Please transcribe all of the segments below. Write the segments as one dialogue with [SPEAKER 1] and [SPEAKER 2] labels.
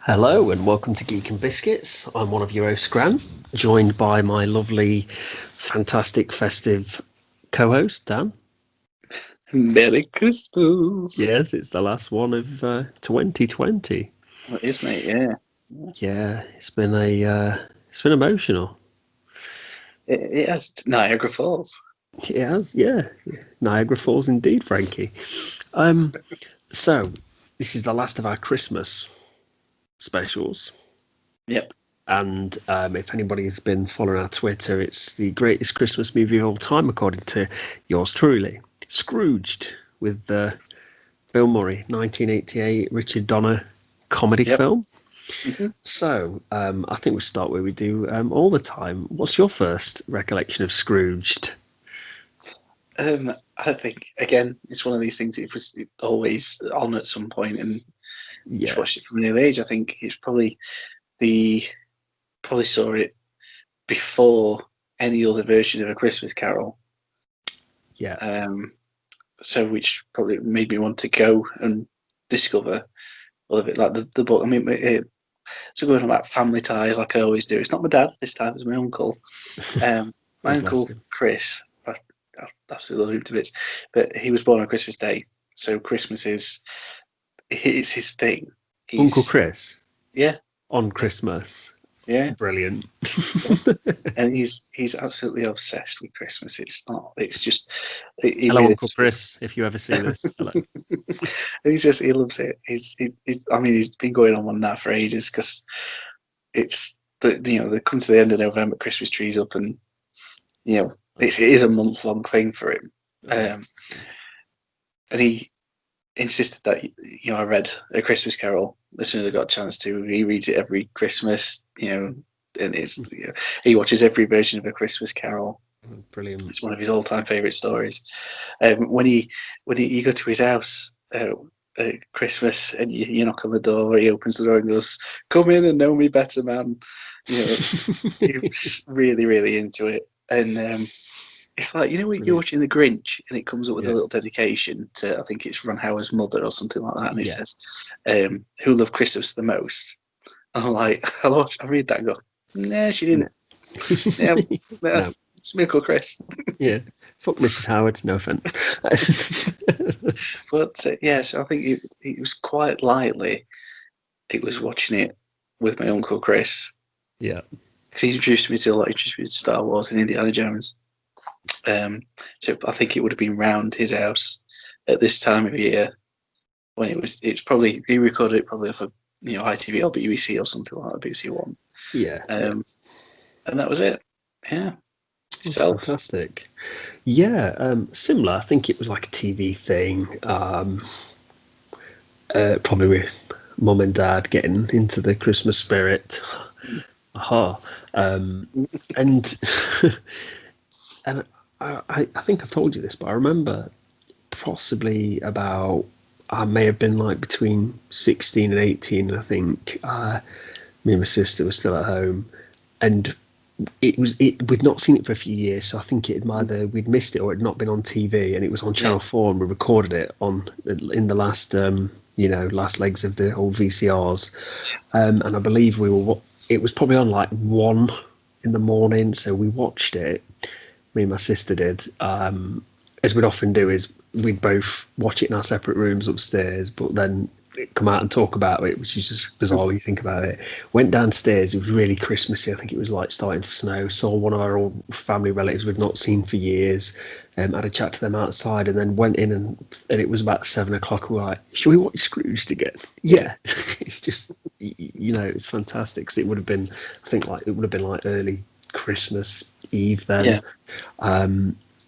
[SPEAKER 1] Hello and welcome to Geek and Biscuits. I'm one of your hosts, Grant, joined by my lovely, fantastic, festive co-host, Dan.
[SPEAKER 2] Merry Christmas.
[SPEAKER 1] Yes, it's the last one of 2020.
[SPEAKER 2] Well, it is, mate. Yeah,
[SPEAKER 1] Yeah, it's been emotional.
[SPEAKER 2] it has Niagara Falls.
[SPEAKER 1] It has, yeah. Niagara Falls indeed, Frankie. So this is the last of our Christmas specials.
[SPEAKER 2] Yep.
[SPEAKER 1] And if anybody's been following our Twitter, it's the greatest Christmas movie of all time, according to yours truly. Scrooged, with Bill Murray, 1988, Richard Donner comedy
[SPEAKER 2] Yep.
[SPEAKER 1] film.
[SPEAKER 2] Mm-hmm.
[SPEAKER 1] So I think we start where we do all the time. What's your first recollection of Scrooged?
[SPEAKER 2] I think again, it's one of these things. It was always on at some point, and just watched it from an early age. I think it's probably saw it before any other version of A Christmas Carol.
[SPEAKER 1] Yeah.
[SPEAKER 2] So which probably made me want to go and discover all of it, like the book. I mean, so going about family ties, like I always do. It's not my dad this time; it's my uncle. My uncle Chris. I absolutely love him to bits, but he was born on Christmas Day, so Christmas is it's his thing.
[SPEAKER 1] Uncle Chris?
[SPEAKER 2] Yeah.
[SPEAKER 1] On Christmas?
[SPEAKER 2] Yeah.
[SPEAKER 1] Brilliant.
[SPEAKER 2] And he's absolutely obsessed with Christmas. It's just...
[SPEAKER 1] Hello, Uncle Chris, if you ever see this. Hello.
[SPEAKER 2] He loves it. He's been going on that for ages, because it's they come to the end of November, Christmas trees up, and it is a month-long thing for him. And he insisted that I read A Christmas Carol as soon as I got a chance to. He reads it every Christmas, and he watches every version of A Christmas Carol.
[SPEAKER 1] Brilliant.
[SPEAKER 2] It's one of his all-time favourite stories. When you go to his house at Christmas, and you knock on the door, he opens the door and goes, "Come in and know me better, man." He's really, really into it. And it's like, when you're watching The Grinch and it comes up with a little dedication to, I think it's Ron Howard's mother or something like that, and it says, "Who loved Christmas the most?" And I'm like, I read that and go, "Nah, she didn't." No. It's Uncle Chris.
[SPEAKER 1] Yeah, fuck Mrs. Howard, no offense.
[SPEAKER 2] But so I think it was quite lightly. It was watching it with my Uncle Chris.
[SPEAKER 1] Yeah,
[SPEAKER 2] because he introduced me to Star Wars and Indiana Jones. So I think it would have been round his house at this time of year when it's probably, he recorded it probably off of ITV or BBC or something like that, BBC One.
[SPEAKER 1] Yeah.
[SPEAKER 2] And that was it. Yeah.
[SPEAKER 1] That's fantastic. Yeah, similar. I think it was like a TV thing. Probably with mum and dad getting into the Christmas spirit. Aha. And and I think I've told you this, but I remember possibly about, I may have been like between 16 and 18. I think me and my sister were still at home, and we'd not seen it for a few years, so I think it had either we'd missed it or it had not been on TV, and it was on Channel 4, and we recorded it in the last last legs of the old VCRs, and I believe it was probably on like 1 in the morning, so we watched it. Me and my sister did, as we'd often do, is we'd both watch it in our separate rooms upstairs, but then come out and talk about it, which is just bizarre when you think about it. Went downstairs, it was really Christmassy. I think it was like starting to snow. Saw one of our old family relatives we'd not seen for years, had a chat to them outside, and then went in, and it was about 7 o'clock. We were like, "Should we watch Scrooged again?" Yeah. It's just, it's fantastic, because it would have been, I think, like, it would have been like early Christmas Eve then.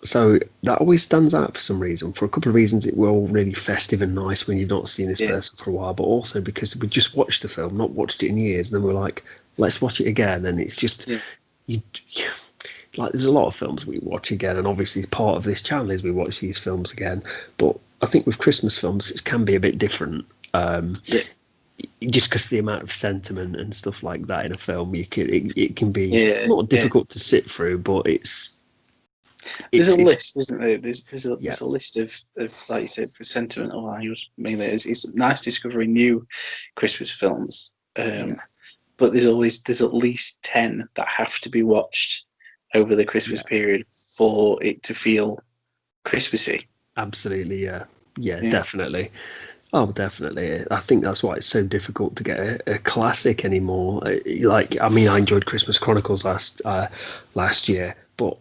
[SPEAKER 1] So that always stands out for some reason. For a couple of reasons, it will really festive and nice when you've not seen this person for a while, but also because we just watched the film, not watched it in years, and then we're like, let's watch it again. And it's just, like, there's a lot of films we watch again, and obviously part of this channel is we watch these films again. But I think with Christmas films, it can be a bit different. Just because the amount of sentiment and stuff like that in a film, it can be not difficult to sit through, but
[SPEAKER 2] there's a list, isn't there? There's a list of, like you said, for sentimental values. Mainly, it's nice discovering new Christmas films. But there's at least 10 that have to be watched over the Christmas period for it to feel Christmassy.
[SPEAKER 1] Absolutely, yeah, definitely. Oh, definitely. I think that's why it's so difficult to get a classic anymore. Like, I mean, I enjoyed Christmas Chronicles last year, but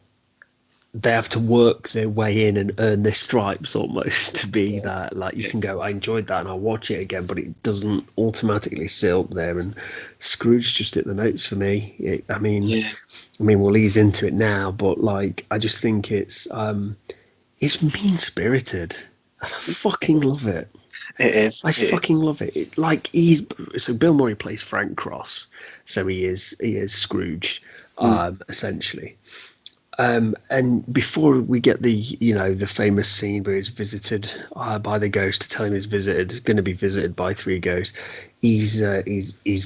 [SPEAKER 1] they have to work their way in and earn their stripes almost to be that. Like, you can go, I enjoyed that, and I'll watch it again, but it doesn't automatically sit up there. And Scrooge just hit the notes for me. I mean, we'll ease into it now, but like, I just think it's mean spirited, and I fucking love it.
[SPEAKER 2] It is.
[SPEAKER 1] I fucking love it. Like, so Bill Murray plays Frank Cross, so he is Scrooge, essentially. And before we get the famous scene where he's visited by the ghost to tell him he's going to be visited by three ghosts, he's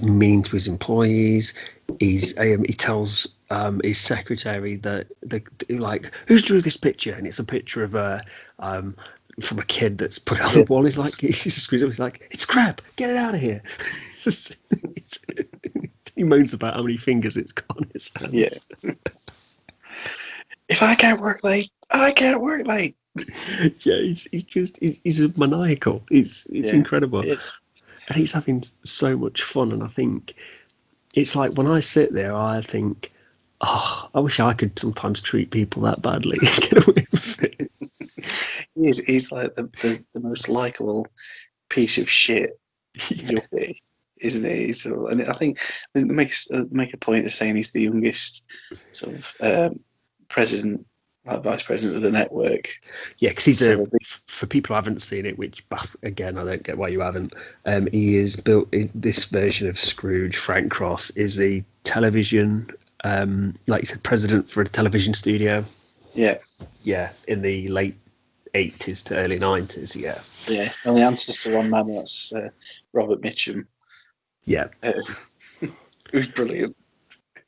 [SPEAKER 1] mean to his employees. He tells his secretary that like, who's drew this picture, and it's a picture of from a kid that's put it on the wall. He's like, it's crap, get it out of here. He moans about how many fingers it's got on his hands.
[SPEAKER 2] Yeah. If I can't work late, I can't work late.
[SPEAKER 1] Yeah, he's maniacal. It's incredible. And he's having so much fun. And I think it's like, when I sit there, I think, oh, I wish I could sometimes treat people that badly. Get away with it.
[SPEAKER 2] He's like the most likable piece of shit you'll be, isn't he? So, and I think they make a point of saying he's the youngest sort of president, like vice president of the network.
[SPEAKER 1] Yeah, because he's for people who haven't seen it, which again I don't get why you haven't. He is built this version of Scrooge. Frank Cross is a television, like you said, president for a television studio. Yeah, in the late 80s to early 90s.
[SPEAKER 2] Yeah, and the answers to one man, that's Robert Mitchum.
[SPEAKER 1] Yeah,
[SPEAKER 2] who's brilliant.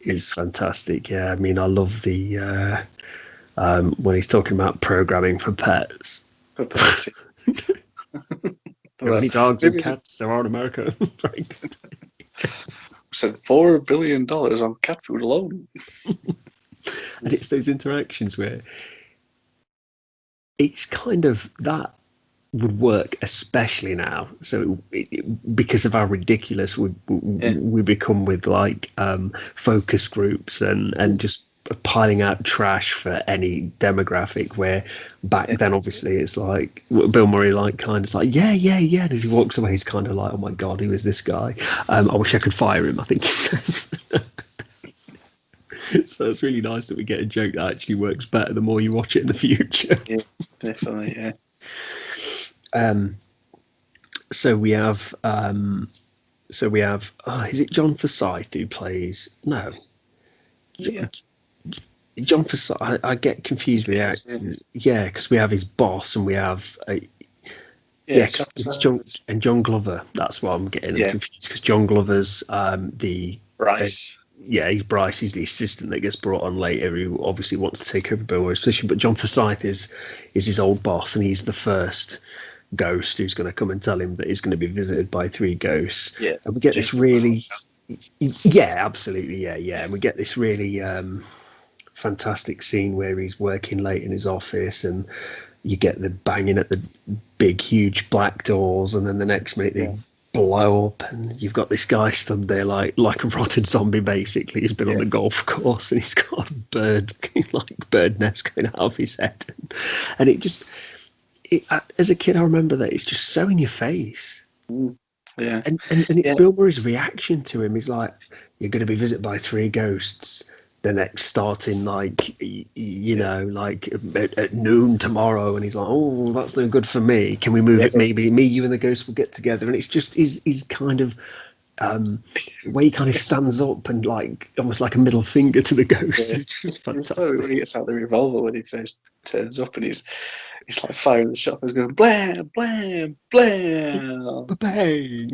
[SPEAKER 1] He's fantastic. Yeah, I mean, I love the when he's talking about programming for pets.
[SPEAKER 2] For pets.
[SPEAKER 1] How many dogs and cats there are in America?
[SPEAKER 2] Spent $4 billion on cat food alone.
[SPEAKER 1] And it's those interactions where it's kind of that would work, especially now. So because of how ridiculous we become with like focus groups and just piling out trash for any demographic, where back then obviously it's like Bill Murray like kind of like yeah and as he walks away he's kind of like, oh my god, who is this guy? I wish I could fire him, I think he says. So it's really nice that we get a joke that actually works better the more you watch it in the future.
[SPEAKER 2] Yeah, definitely. Yeah.
[SPEAKER 1] So we have is it John Forsyth who plays? No. John Forsyth. I get confused with the actors. Yeah, because we have his boss and we have it's John Glover. That's what I'm getting confused, because John Glover's the
[SPEAKER 2] Bryce.
[SPEAKER 1] He's Bryce. He's the assistant that gets brought on later, who obviously wants to take over Bill Murray's position. But John Forsyth is his old boss, and he's the first ghost who's going to come and tell him that he's going to be visited by three ghosts.
[SPEAKER 2] Yeah,
[SPEAKER 1] and we get this really, absolutely, and we get this really fantastic scene where he's working late in his office, and you get the banging at the big, huge black doors, and then the next minute they blow up, and you've got this guy stood there like a rotten zombie. Basically, he's been on the golf course, and he's got a bird nest going out of his head, and it just. As a kid, I remember that it's just so in your face.
[SPEAKER 2] Yeah,
[SPEAKER 1] and it's Bill Murray's reaction to him is like, "You're going to be visited by three ghosts. The next starting like like at noon tomorrow," and he's like, "Oh, that's no good for me. Can we move it? Maybe me, you, and the ghost will get together." And it's just he's kind of where he kind of stands up and like almost like a middle finger to the ghost. It's just fantastic.
[SPEAKER 2] When he gets out the revolver when he first turns up, and he's like firing the shot, he's going blam blam blam bang.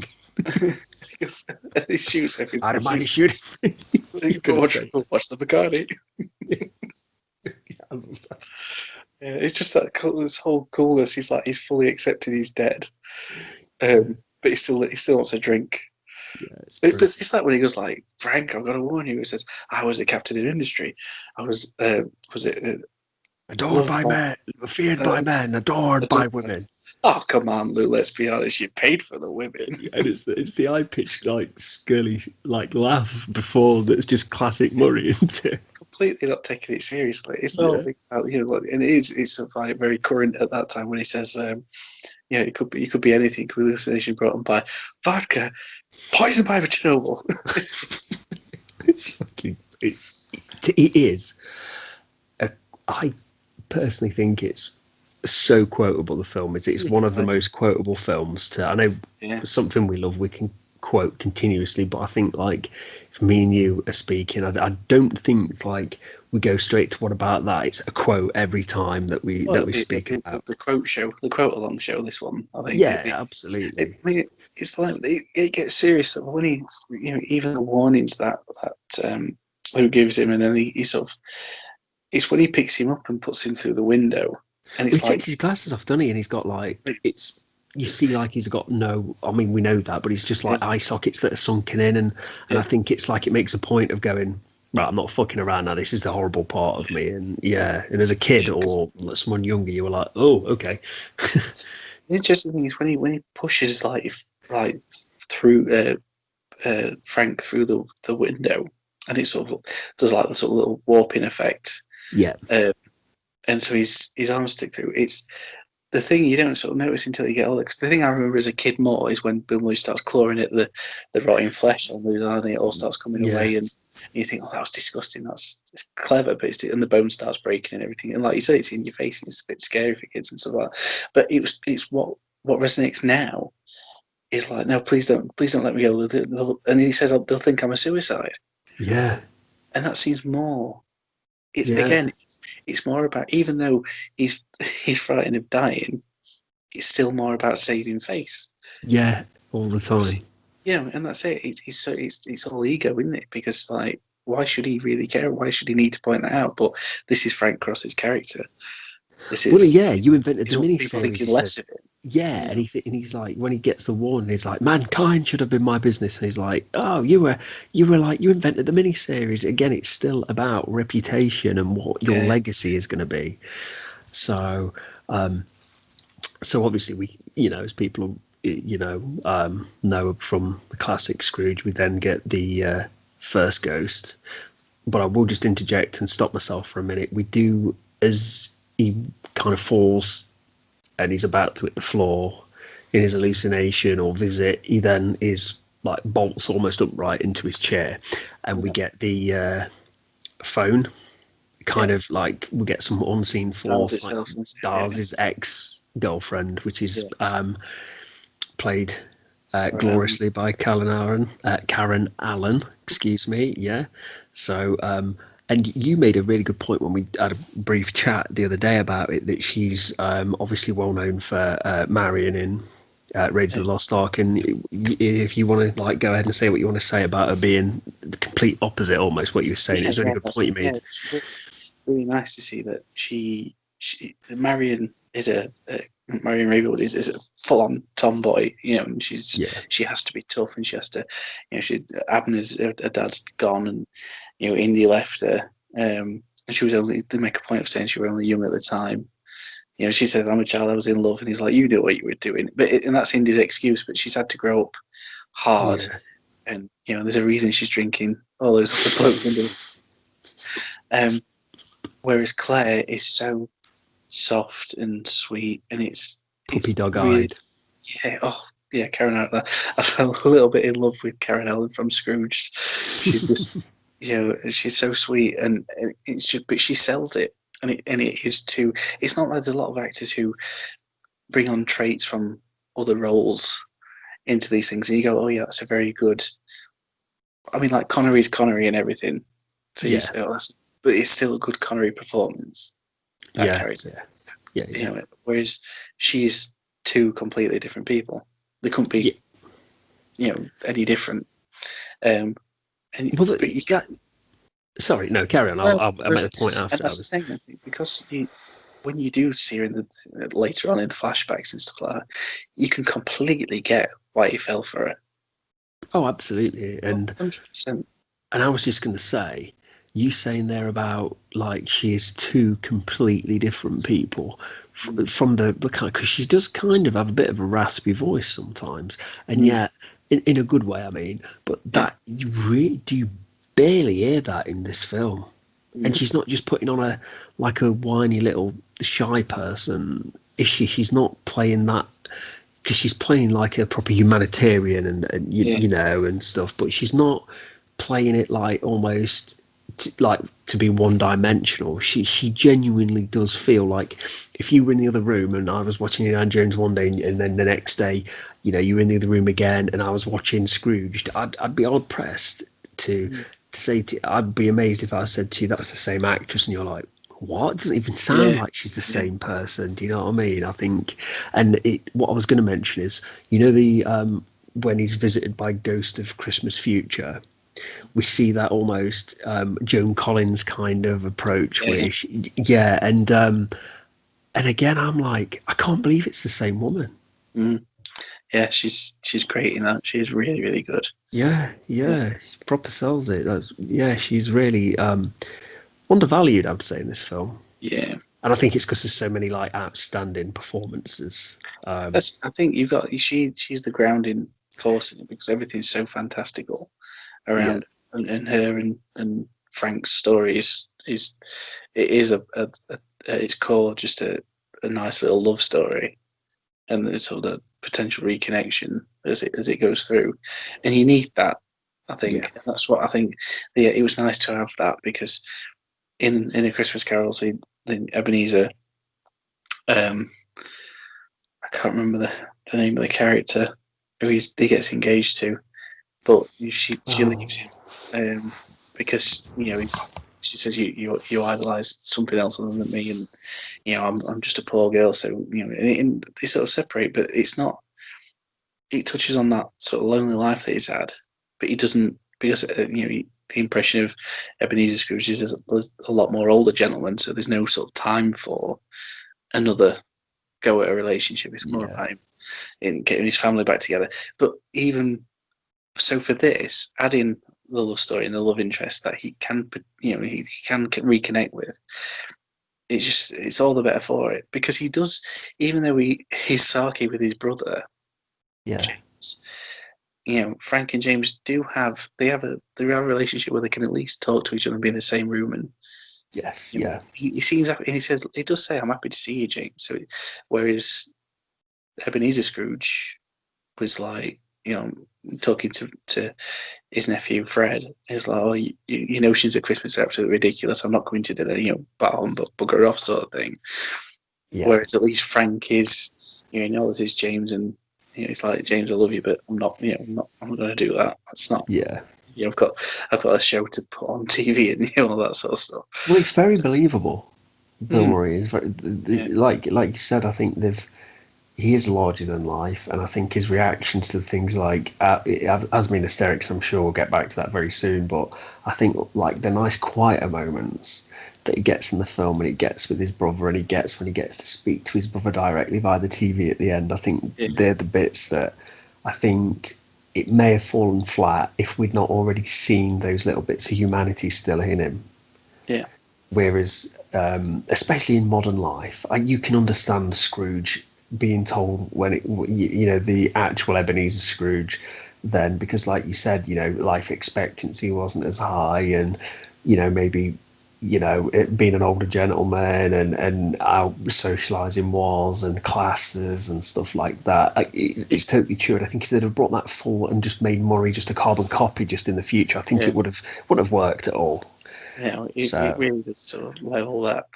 [SPEAKER 2] He shoots everything.
[SPEAKER 1] I don't mind shooting.
[SPEAKER 2] Watch the Bacardi. It's just that this whole coolness. He's fully accepted he's dead, but he still wants a drink.
[SPEAKER 1] Yeah, it's
[SPEAKER 2] But
[SPEAKER 1] brilliant.
[SPEAKER 2] it's like when he goes like, Frank, I've got to warn you. He says, I was a captain in industry. I was it
[SPEAKER 1] Adored
[SPEAKER 2] loved
[SPEAKER 1] by
[SPEAKER 2] by,
[SPEAKER 1] men, feared
[SPEAKER 2] uh,
[SPEAKER 1] by men, adored
[SPEAKER 2] adored
[SPEAKER 1] by
[SPEAKER 2] by.
[SPEAKER 1] women.
[SPEAKER 2] Oh, come on, Lou, let's be honest. You paid for the women.
[SPEAKER 1] And it's the high pitched like scurly like laugh before that's just classic Murray, isn't it?
[SPEAKER 2] Completely not taking it seriously. It's the whole
[SPEAKER 1] Yeah.
[SPEAKER 2] thing about, like, and it's sort of like very current at that time when he says, it could be anything. Could be hallucination brought on by vodka, poisoned by Chernobyl.
[SPEAKER 1] It's fucking. It is. A, I personally think it's so quotable. The film is. It's one of the most quotable films. I know
[SPEAKER 2] Yeah.
[SPEAKER 1] something we love. We can quote continuously, but I think like if me and you are speaking, I don't think like we go straight to what about that. It's a quote every time
[SPEAKER 2] Well,
[SPEAKER 1] we speak about.
[SPEAKER 2] the quote show, the quote along show. This one, I think.
[SPEAKER 1] Yeah, absolutely.
[SPEAKER 2] I mean, it's like it gets serious when he, even the warnings that who gives him, and then he sort of, it's when he picks him up and puts him through the window, and
[SPEAKER 1] Well, he
[SPEAKER 2] it's
[SPEAKER 1] takes
[SPEAKER 2] like,
[SPEAKER 1] his glasses off, doesn't he? And he's got like it's. You see, like he's got no. I mean, we know that, but he's just
[SPEAKER 2] yeah,
[SPEAKER 1] like eye sockets that are sunken in, and I
[SPEAKER 2] yeah,
[SPEAKER 1] think it's like it makes a point of going. Right, I'm not fucking around now. This is the horrible part of me, and yeah. And as a kid
[SPEAKER 2] because
[SPEAKER 1] or someone younger, you were like, oh, okay,
[SPEAKER 2] the interesting thing is when he pushes like through Frank through the window, and it sort of does like the sort of little warping effect,
[SPEAKER 1] yeah,
[SPEAKER 2] uh, and so his arms stick through. It's the thing you don't sort of notice until you get older. Because the thing I remember as a kid more is when Bill Murray starts clawing at the rotting flesh on the and it all starts coming
[SPEAKER 1] yeah,
[SPEAKER 2] away, and you think, oh, that was disgusting. It's clever, but and the bone starts breaking and everything. And like you say, it's in your face, and it's a bit scary for kids and stuff like that. But it's what resonates now is like, no, please don't let me go. And he says, they'll think I'm a suicide,
[SPEAKER 1] yeah,
[SPEAKER 2] and that seems more. It's
[SPEAKER 1] yeah,
[SPEAKER 2] again, it's more about, even though he's he's frightened of dying, it's still more about saving face.
[SPEAKER 1] yeah, all the time.
[SPEAKER 2] Yeah, and that's it. It's all ego, isn't it? Because like, why should he really care? Why should he need to point that out? But this is Frank Cross's character. This
[SPEAKER 1] Well,
[SPEAKER 2] is
[SPEAKER 1] yeah, you invented the
[SPEAKER 2] is what people
[SPEAKER 1] miniseries.
[SPEAKER 2] thinking
[SPEAKER 1] He
[SPEAKER 2] less
[SPEAKER 1] says,
[SPEAKER 2] of it.
[SPEAKER 1] yeah,
[SPEAKER 2] You
[SPEAKER 1] and
[SPEAKER 2] know?
[SPEAKER 1] and he's like, when he gets the warning, he's like, mankind should have been my business, and he's like, oh, you were like, you invented the miniseries. Again, it's still about reputation and what your
[SPEAKER 2] Yeah,
[SPEAKER 1] legacy is going to be. So, so obviously we, as people, know from the classic Scrooge, we then get the first ghost. But I will just interject and stop myself for a minute. We do, as he kind of falls and he's about to hit the floor in his hallucination or visit, he then is like bolts almost upright into his chair, and we
[SPEAKER 2] yeah,
[SPEAKER 1] get the phone.
[SPEAKER 2] yeah.
[SPEAKER 1] Kind of like we get some unseen
[SPEAKER 2] Dials
[SPEAKER 1] force, like
[SPEAKER 2] itself and
[SPEAKER 1] Dars' ex girlfriend, which is
[SPEAKER 2] yeah.
[SPEAKER 1] played
[SPEAKER 2] Or
[SPEAKER 1] gloriously by Karen Allen, excuse me. Yeah. So, and you made a really good point when we had a brief chat the other day about it, that she's obviously well known for marrying in Raiders of the Lost Ark. And if you want to like go ahead and say what you want to say about her being the complete opposite, almost what you were saying, it
[SPEAKER 2] yeah,
[SPEAKER 1] was a really
[SPEAKER 2] yeah.
[SPEAKER 1] good
[SPEAKER 2] That's
[SPEAKER 1] point you
[SPEAKER 2] yeah.
[SPEAKER 1] made.
[SPEAKER 2] It's really nice to see that Marion is Marion Ravenwood is a full on tomboy, and
[SPEAKER 1] Yeah.
[SPEAKER 2] she has to be tough, and she has to, Abner's her dad's gone, and Indy left her, and she was only, they make a point of saying she was only young at the time. She said, I'm a child, I was in love, and he's like, you knew what you were doing, and that's Indy's excuse, but she's had to grow up hard,
[SPEAKER 1] Yeah.
[SPEAKER 2] and there's a reason she's drinking all those other blokes under. Whereas Claire is so soft and sweet, and it's
[SPEAKER 1] Puppy dog
[SPEAKER 2] really,
[SPEAKER 1] eyed.
[SPEAKER 2] yeah. Oh yeah, Karen Allen. I fell a little bit in love with Karen Allen from Scrooged. She's just, she's so sweet, and it's just, but she sells it, and it is too. It's not like there's a lot of actors who bring on traits from other roles into these things, and you go, oh yeah, that's a very good. I mean, like Connery's Connery and everything. So you
[SPEAKER 1] Yeah.
[SPEAKER 2] say, oh, but it's still a good Connery performance. That
[SPEAKER 1] Yeah.
[SPEAKER 2] character.
[SPEAKER 1] Yeah. Yeah. Yeah.
[SPEAKER 2] Whereas she's two completely different people. They couldn't
[SPEAKER 1] Yeah.
[SPEAKER 2] be, any different. Um,
[SPEAKER 1] Well,
[SPEAKER 2] but you
[SPEAKER 1] that.
[SPEAKER 2] can.
[SPEAKER 1] Sorry, no, carry on.
[SPEAKER 2] Well,
[SPEAKER 1] I'll make the point
[SPEAKER 2] and
[SPEAKER 1] after. I
[SPEAKER 2] that's the
[SPEAKER 1] was.
[SPEAKER 2] thing. I think, because when you do see her in later on in the flashbacks and stuff like that, you can completely get why he fell for her.
[SPEAKER 1] Oh, absolutely.
[SPEAKER 2] £100%.
[SPEAKER 1] And I was just going to say, you saying there about like she is two completely different people from the kind, because she does kind of have a bit of a raspy voice sometimes, and
[SPEAKER 2] Mm,
[SPEAKER 1] yet in a good way, I mean. But
[SPEAKER 2] yeah.
[SPEAKER 1] that you barely hear that in this film, and
[SPEAKER 2] Mm,
[SPEAKER 1] she's not just putting on a like a whiny little shy person. Is she? She's not playing that because she's playing like a proper humanitarian and
[SPEAKER 2] yeah.
[SPEAKER 1] you know and stuff, but she's not playing it like almost like to be one dimensional. She genuinely does feel like if you were in the other room and I was watching Indiana Jones one day and then the next day, you know, you were in the other room again and I was watching Scrooged, I'd be hard pressed to
[SPEAKER 2] Mm,
[SPEAKER 1] say I'd be amazed if I said to you that's the same actress and you're like, what? It doesn't even sound
[SPEAKER 2] yeah.
[SPEAKER 1] like she's the
[SPEAKER 2] Yeah.
[SPEAKER 1] same person. Do you know what I mean? I think, and what I was going to mention is, you know, the when he's visited by Ghost of Christmas Future, we see that almost Joan Collins kind of approach
[SPEAKER 2] Yeah.
[SPEAKER 1] where she, yeah, and again, I'm like, I can't believe it's the same woman.
[SPEAKER 2] Mm, yeah. She's great in that. She's really, really good.
[SPEAKER 1] Yeah,
[SPEAKER 2] Yeah.
[SPEAKER 1] yeah, she proper sells it. Yeah, she's really undervalued, I'd say, in this film.
[SPEAKER 2] Yeah.
[SPEAKER 1] And I think it's because there's so many like outstanding performances.
[SPEAKER 2] I think you've got she's the grounding force in it because everything's so fantastical
[SPEAKER 1] Yeah,
[SPEAKER 2] around and her and Frank's story is it is a at its core just a nice little love story and the sort of the potential reconnection as it goes through, and you need that. I
[SPEAKER 1] yeah.
[SPEAKER 2] think that's what I think. Yeah, it was nice to have that because in a Christmas Carol, so the Ebenezer, um, I can't remember the name of the character who he gets engaged to, but she leaves
[SPEAKER 1] Oh,
[SPEAKER 2] him because she says you idolize something else other than me, and I'm just a poor girl, so and they sort of separate, but it's not. It touches on that sort of lonely life that he's had, but he doesn't because the impression of Ebenezer Scrooge is a lot more older gentleman, so there's no sort of time for another go at a relationship. It's more
[SPEAKER 1] yeah,
[SPEAKER 2] about him in getting his family back together. But even so, for this, adding the love story and the love interest that he can, he can reconnect with, it's all the better for it because he does, even though he's sarky with his brother
[SPEAKER 1] yeah.
[SPEAKER 2] James. Frank and James they have a relationship where they can at least talk to each other and be in the same room. And
[SPEAKER 1] Yes, yeah,
[SPEAKER 2] he seems happy, and he does say, "I'm happy to see you, James." So, whereas Ebenezer Scrooge was like, talking to his nephew Fred, he was like, "Oh, your notions of Christmas are absolutely ridiculous. I'm not coming to dinner. Battle and bugger off, sort of thing."
[SPEAKER 1] yeah,
[SPEAKER 2] Whereas at least Frank is, he knows it's James, and he's like, "James, I love you, but I'm not going to do that. That's not."
[SPEAKER 1] yeah.
[SPEAKER 2] I've got a show to put on TV and all that sort of stuff.
[SPEAKER 1] Well, it's very
[SPEAKER 2] So,
[SPEAKER 1] believable. Bill
[SPEAKER 2] mm,
[SPEAKER 1] Murray is very,
[SPEAKER 2] yeah,
[SPEAKER 1] like you said. I think he is larger than life, and I think his reactions to things like it has been hysterics. I'm sure we'll get back to that very soon, but I think like the nice quieter moments that he gets in the film, and he gets with his brother, and he gets when he gets to speak to his brother directly via the TV at the end. I think
[SPEAKER 2] yeah,
[SPEAKER 1] they're the bits that I think it may have fallen flat if we'd not already seen those little bits of humanity still in him.
[SPEAKER 2] yeah,
[SPEAKER 1] Whereas, especially in modern life, you can understand Scrooge being told when the actual Ebenezer Scrooge then, because like you said, life expectancy wasn't as high, and maybe it being an older gentleman and how socializing was and classes and stuff like that. It's totally true. And I think if they'd have brought that forward and just made Murray just a carbon copy just in the future, I think
[SPEAKER 2] yeah.
[SPEAKER 1] it would have worked at all.
[SPEAKER 2] It
[SPEAKER 1] So
[SPEAKER 2] really does sort of level that.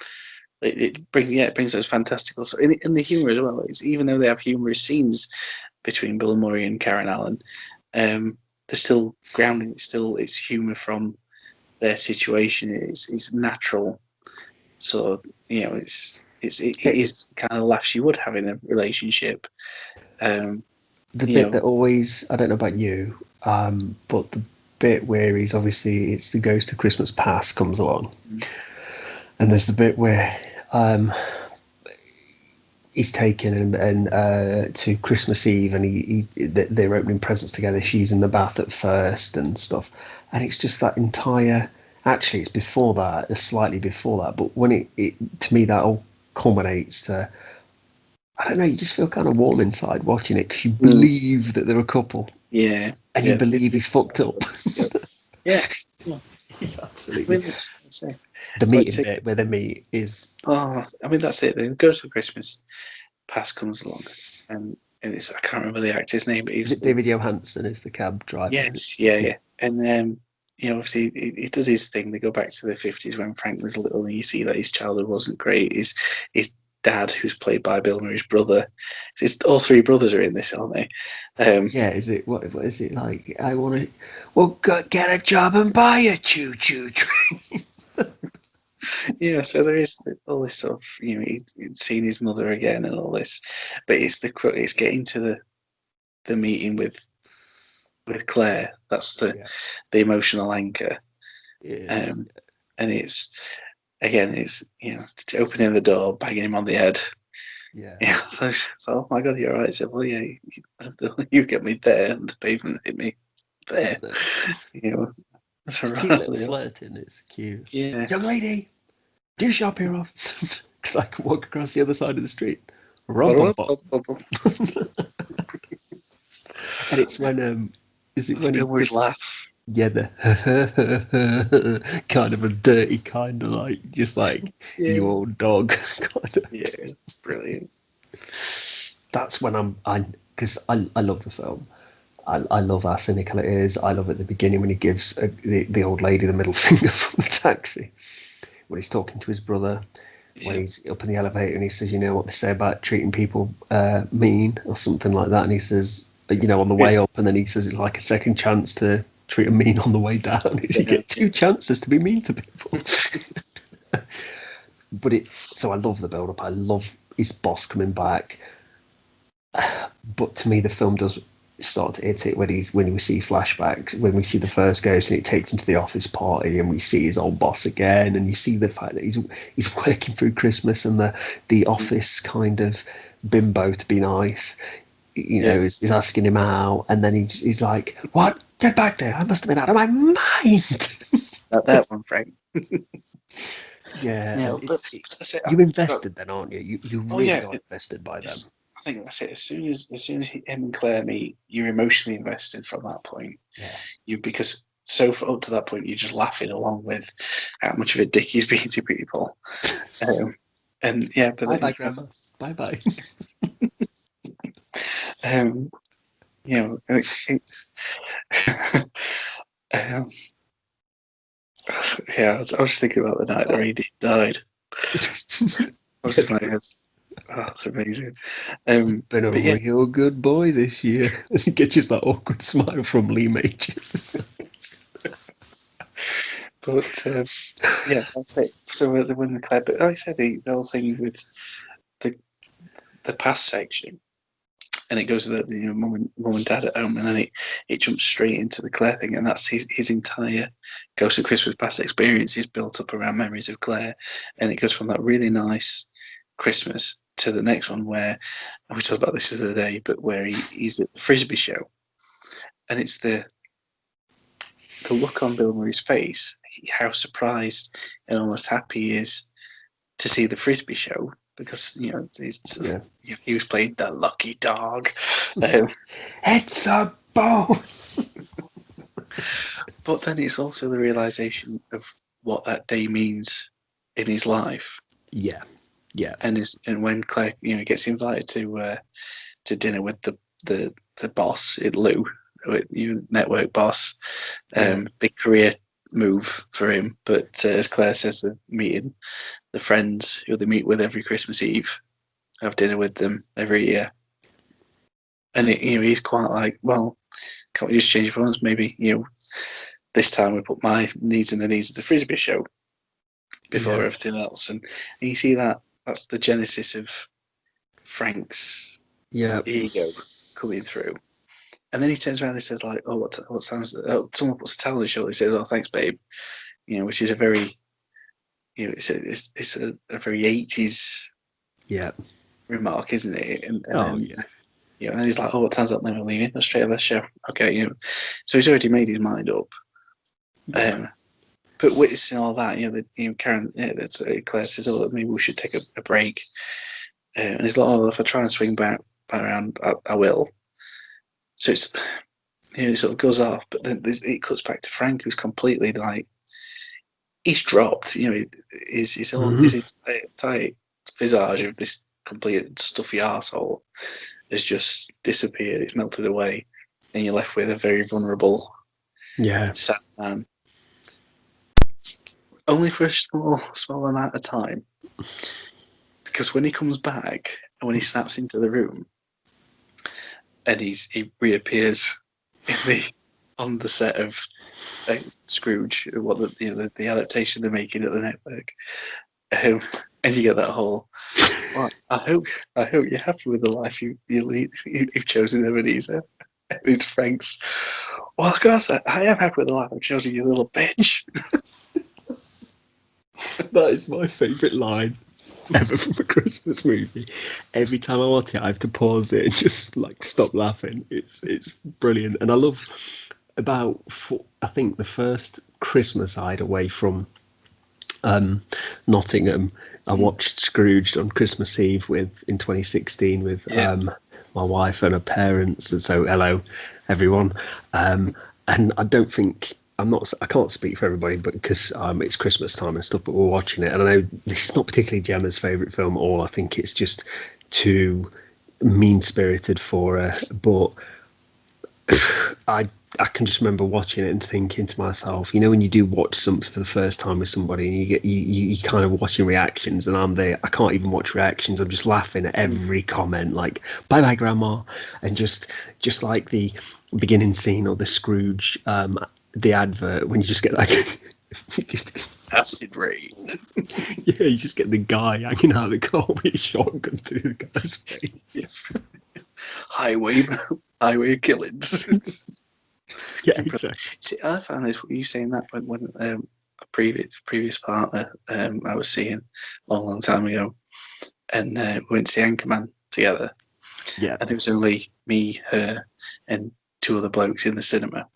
[SPEAKER 2] It brings those fantastical. So in the humor as well. It's even though they have humorous scenes between Bill Murray and Karen Allen, they're still grounding. It's humor from their situation. It's natural. So it
[SPEAKER 1] it,
[SPEAKER 2] is kind of laughs you would have in a relationship. Um,
[SPEAKER 1] the
[SPEAKER 2] you
[SPEAKER 1] bit
[SPEAKER 2] know,
[SPEAKER 1] that always, I don't know about you, but the bit where he's obviously it's the Ghost of Christmas Past comes along, and there's the bit where um, he's taken and to Christmas Eve, and they're opening presents together. She's in the bath at first and stuff, and it's just that entire. Actually, it's before that, it's slightly before that, but when it to me that all culminates to. I don't know. You just feel kind of warm inside watching it because you believe that they're a couple.
[SPEAKER 2] Yeah,
[SPEAKER 1] And you believe he's fucked up.
[SPEAKER 2] Yeah.
[SPEAKER 1] He's absolutely.
[SPEAKER 2] The
[SPEAKER 1] meeting bit where they meet is.
[SPEAKER 2] Oh, I mean, that's it. They go to Christmas. Past comes along, and it's, I can't remember the actor's name, but he was
[SPEAKER 1] David Johansen is the cab driver.
[SPEAKER 2] Yes, yeah. And obviously he does his thing. They go back to the 50s when Frank was little, and you see that his childhood wasn't great. His dad, who's played by Bill Murray's brother, all three brothers are in this, aren't they?
[SPEAKER 1] Yeah, is it what is it like? I want to, well, get a job and buy a choo-choo train.
[SPEAKER 2] Yeah, so there is all this sort of, he'd seen his mother again and all this, but it's getting to the meeting with Claire. That's the emotional anchor.
[SPEAKER 1] Yeah.
[SPEAKER 2] And it's opening the door, banging him on the head.
[SPEAKER 1] Yeah.
[SPEAKER 2] So, oh my God, you're right. So, well, yeah, you get me there, and the pavement hit me there.
[SPEAKER 1] It's a cute little flirting. It's cute.
[SPEAKER 2] Yeah.
[SPEAKER 1] Young lady, do you shop here often? Because I can walk across the other side of the street. And it's when is it when he
[SPEAKER 2] always laugh?
[SPEAKER 1] Yeah, the kind of a dirty kind of like just like you old dog kind of.
[SPEAKER 2] Yeah, it's brilliant.
[SPEAKER 1] That's when because I love the film. I love how cynical it is. I love at the beginning when he gives the old lady the middle finger from the taxi when he's talking to his brother. When he's up in the elevator and he says, you know what they say about treating people mean or something like that, and he says, on the way up, and then he says it's like a second chance to treat them mean on the way down. You get two chances to be mean to people. So I love the build up. I love his boss coming back. But to me, the film does start to hit it when we see flashbacks, when we see the first ghost and it takes him to the office party and we see his old boss again, and you see the fact that he's working through Christmas and the office kind of bimbo to be nice, is asking him out, and then he's like, "What? Get back there! I must have been out of my mind."
[SPEAKER 2] That one, Frank.
[SPEAKER 1] Yeah,
[SPEAKER 2] but that's it.
[SPEAKER 1] You invested then, aren't you? You really got invested by them.
[SPEAKER 2] I think that's it. As soon as him and Claire meet, you're emotionally invested from that point.
[SPEAKER 1] Yeah.
[SPEAKER 2] Because up to that point, you're just laughing along with how much of a dick he's being to people. And yeah, but
[SPEAKER 1] bye, Grandma. Bye.
[SPEAKER 2] I was just thinking about the night that Edie died. I was in my head. Oh, that's amazing.
[SPEAKER 1] Been a real good boy this year. You get just that awkward smile from Lee Majors.
[SPEAKER 2] But that's it. So when the Claire, but like I said, the whole thing with the past section, and it goes to the mum and dad at home, and then it jumps straight into the Claire thing, and that's his entire Ghost of Christmas Past experience is built up around memories of Claire, and it goes from that really nice Christmas to the next one where, and we talked about this the other day, but where he's at the Frisbee show, and it's the look on Bill Murray's face, how surprised and almost happy he is to see the Frisbee show, because he was playing the lucky dog.
[SPEAKER 1] It's a bone.
[SPEAKER 2] But then it's also the realization of what that day means in his life.
[SPEAKER 1] Yeah.
[SPEAKER 2] And when Claire gets invited to dinner with the boss, Lou, network boss, big career move for him. But as Claire says, they're meeting the friends who they meet with every Christmas Eve, have dinner with them every year, and he's quite like, well, can't we just change phones? Maybe this time we put my needs and the needs of the Frisbee show before everything else, and you see that's the genesis of Frank's ego coming through. And then he turns around and says, like, oh, what time is it? Oh, someone puts a towel on his shoulder. He says, oh, thanks, babe. Which is a very, it's a very 80s.
[SPEAKER 1] Yeah.
[SPEAKER 2] remark, isn't it? And
[SPEAKER 1] Oh
[SPEAKER 2] then
[SPEAKER 1] yeah.
[SPEAKER 2] and then he's like, "Oh, what time's up? Then we're leaving." "Oh, straight over, sure, okay." So he's already made his mind up.
[SPEAKER 1] Yeah.
[SPEAKER 2] But witnessing all that, Karen, Claire says, "Oh, maybe we should take a break." And he's like, "Oh, if I try and swing back around, I will." So it sort of goes off, but then it cuts back to Frank, who's completely like he's dropped. His entire visage of this complete stuffy arsehole has just disappeared. It's melted away, and you're left with a very vulnerable,
[SPEAKER 1] Yeah.
[SPEAKER 2] sad man. Only for a small amount of time, because when he comes back and when he snaps into the room, and he reappears on the set of Scrooge, what the adaptation they're making at the network, and you get that whole. Well, I hope you're happy with the life you've chosen, Ebenezer. It's Frank's. Well, of course, I am happy with the life I've chosen, you little bitch.
[SPEAKER 1] That is my favourite line ever from a Christmas movie. Every time I watch it, I have to pause it and just like stop laughing. It's brilliant, and I love about I think the first Christmas I'd away from Nottingham. I watched Scrooged on Christmas Eve in 2016 with
[SPEAKER 2] Yeah.
[SPEAKER 1] my wife and her parents, and so hello everyone. And I don't think I can't speak for everybody, but because it's Christmas time and stuff, but we're watching it, and I know this is not particularly Gemma's favourite film at all. I think it's just too mean spirited for her, but I can just remember watching it and thinking to myself, when you do watch something for the first time with somebody and you kind of watching reactions, and I'm there, I can't even watch reactions. I'm just laughing at every comment, like "bye bye grandma," and just like the beginning scene or the Scrooge, the advert when you just get like.
[SPEAKER 2] Acid rain.
[SPEAKER 1] Yeah, you just get the guy hanging out of the car with a shotgun to the guy's face.
[SPEAKER 2] Highway killings.
[SPEAKER 1] Yeah, exactly.
[SPEAKER 2] See, I found this. You saying that when a previous partner I was seeing a long time ago, and we went to see Anchorman together,
[SPEAKER 1] Yeah.
[SPEAKER 2] and it was only me, her, and two other blokes in the cinema.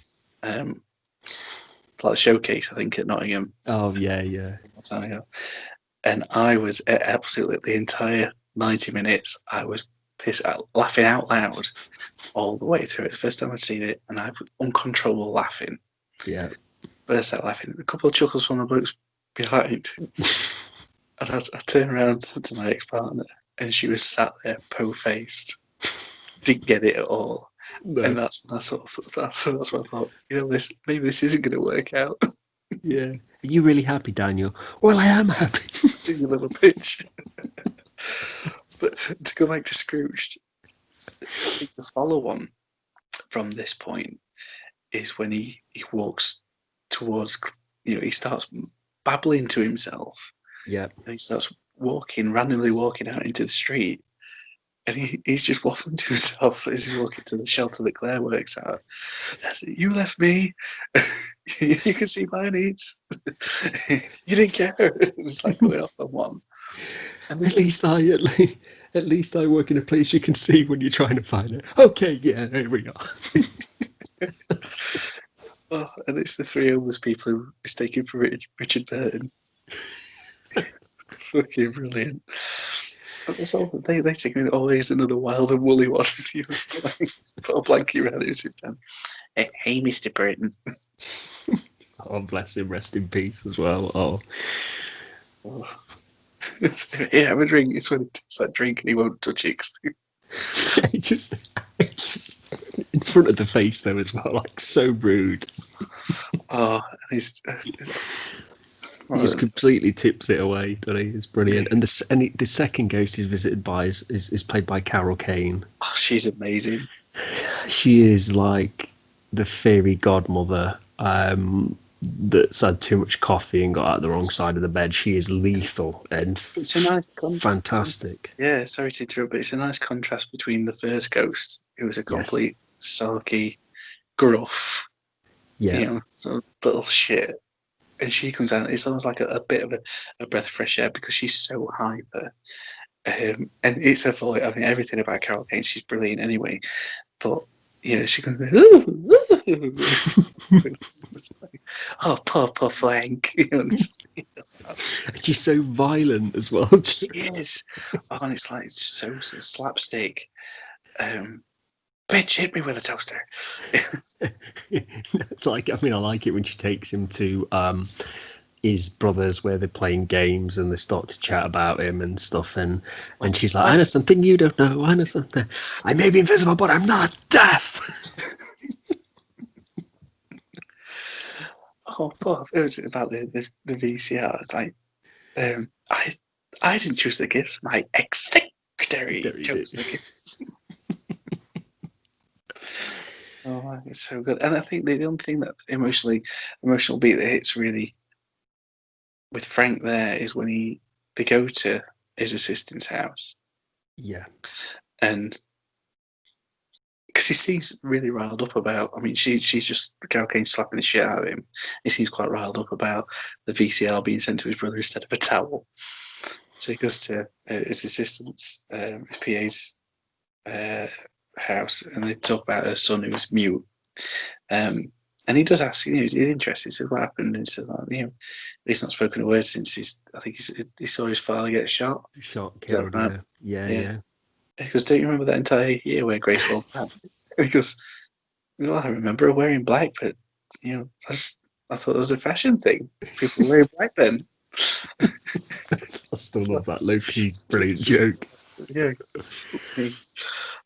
[SPEAKER 2] It's like a showcase, I think, at Nottingham.
[SPEAKER 1] Oh yeah, yeah.
[SPEAKER 2] A long time ago, and I was absolutely the entire 90 minutes. I was pissed out, laughing out loud all the way through. It's the first time I'd seen it, and I was uncontrollable laughing.
[SPEAKER 1] Yeah.
[SPEAKER 2] Burst out laughing. A couple of chuckles from the blokes behind. And I turned around to my ex-partner, and she was sat there, po-faced, didn't get it at all.
[SPEAKER 1] No.
[SPEAKER 2] And that's when I sort of that's when I thought, maybe this isn't going to work out.
[SPEAKER 1] Yeah. Are you really happy, Daniel? Well, I am happy.
[SPEAKER 2] You little bitch. But to go back to Scrooged, I think the follow-on from this point is when he walks towards, he starts babbling to himself,
[SPEAKER 1] Yeah.
[SPEAKER 2] and he starts randomly walking out into the street, and he's just waffling to himself as he's walking to the shelter that Claire works at. That's it. You left me. You can see my needs. You didn't care. It was like going off on one. And
[SPEAKER 1] At least I work in a place you can see when you're trying to find it. Okay, yeah, there we are.
[SPEAKER 2] and it's the three homeless people who mistaken for Richard Burton. Fucking brilliant. That's all. They take me. Oh, here's another wild and woolly one. Put a blanket around it and sit down. Hey, Mr. Burton.
[SPEAKER 1] Oh, bless him. Rest in peace as well.
[SPEAKER 2] Oh. Yeah, have a drink. It's when he takes that drink and he won't touch it.
[SPEAKER 1] just in front of the face though as well, like so rude.
[SPEAKER 2] Oh, he's
[SPEAKER 1] He just completely tips it away, doesn't he? It's brilliant. And the second ghost he's visited by is played by Carol Kane.
[SPEAKER 2] Oh, she's amazing.
[SPEAKER 1] She is like the fairy godmother that's had too much coffee and got out the wrong side of the bed. She is lethal and
[SPEAKER 2] It's a nice
[SPEAKER 1] fantastic.
[SPEAKER 2] Yeah, sorry to interrupt, but it's a nice contrast between the first ghost, who was a complete sulky, gruff, sort of little shit, and she comes out. It's almost like a bit of a breath of fresh air because she's so hyper, And it's a voice. I mean, everything about Carol Kane, she's brilliant anyway. But she can go, oh, poor Frank.
[SPEAKER 1] She's so violent as well.
[SPEAKER 2] She is. Oh, and it's like so slapstick. Bitch, hit me with a toaster.
[SPEAKER 1] It's like, I mean, I like it when she takes him to his brothers where they're playing games and they start to chat about him and stuff, and she's like, I know something you don't know. I know something. I may be invisible, but I'm not deaf.
[SPEAKER 2] Oh, poor. It was about the VCR. It's like, I didn't choose the gifts. My ex-secretary chose the gifts. Oh, it's so good. And I think the only thing that emotional beat that hits really with Frank there is when they go to his assistant's house.
[SPEAKER 1] Yeah.
[SPEAKER 2] And because he seems really riled up about, I mean, she's just, Carol Kane slapping the shit out of him. He seems quite riled up about the VCR being sent to his brother instead of a towel. So he goes to his assistant's, his PA's house, and they talk about her son who's mute. And he does ask, he's interested. He says, what happened? And he says, he's not spoken a word since he saw his father get shot.
[SPEAKER 1] Killed, right? Yeah.
[SPEAKER 2] He goes, don't you remember that entire year where Grace won that? He goes, well, I remember her wearing black, but, I thought it was a fashion thing. People were wearing black then.
[SPEAKER 1] I still love that low-key brilliant joke.
[SPEAKER 2] Yeah.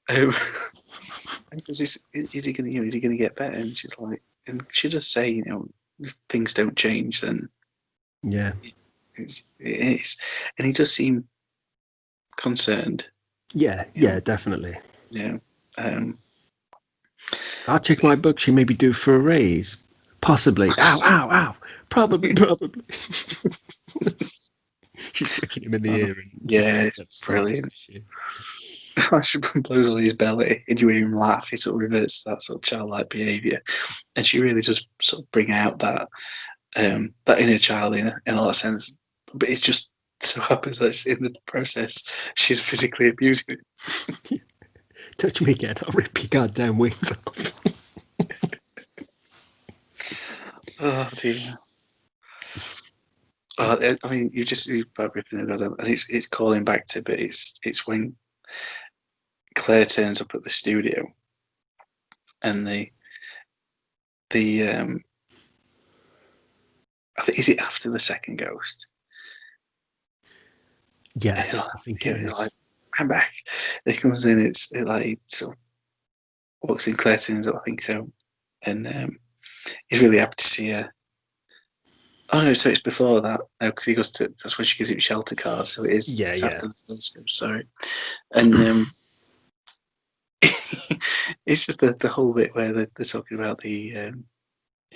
[SPEAKER 2] Is he gonna get better? And she's like, and she does say, if things don't change, then it is. And he does seem concerned.
[SPEAKER 1] Yeah, definitely.
[SPEAKER 2] Yeah.
[SPEAKER 1] I'll check my book. She maybe due for a raise. Possibly. Ow. Probably. She's kicking him in the ear. And
[SPEAKER 2] it's brilliant. She blows on his belly and you hear him laugh. He sort of reverts to that sort of childlike behaviour. And she really does sort of bring out that inner child in a lot of sense. But it's just so happens that in the process she's physically abusing him.
[SPEAKER 1] Touch me again, I'll rip your goddamn wings off.
[SPEAKER 2] Oh dear. I mean, you about ripping the goddamn, and it's calling back to, but it's when Claire turns up at the studio, and I think, is it after the second ghost?
[SPEAKER 1] Yeah, I think it is.
[SPEAKER 2] Like, I'm back. And he comes in. It sort of walks in. Claire turns up, I think so, and he's really happy to see her. Oh no, so it's before that. No, because he goes to. That's when she gives him shelter cards. So it is.
[SPEAKER 1] Yeah.
[SPEAKER 2] After the third ghost, sorry, and it's just the whole bit where they're talking about the.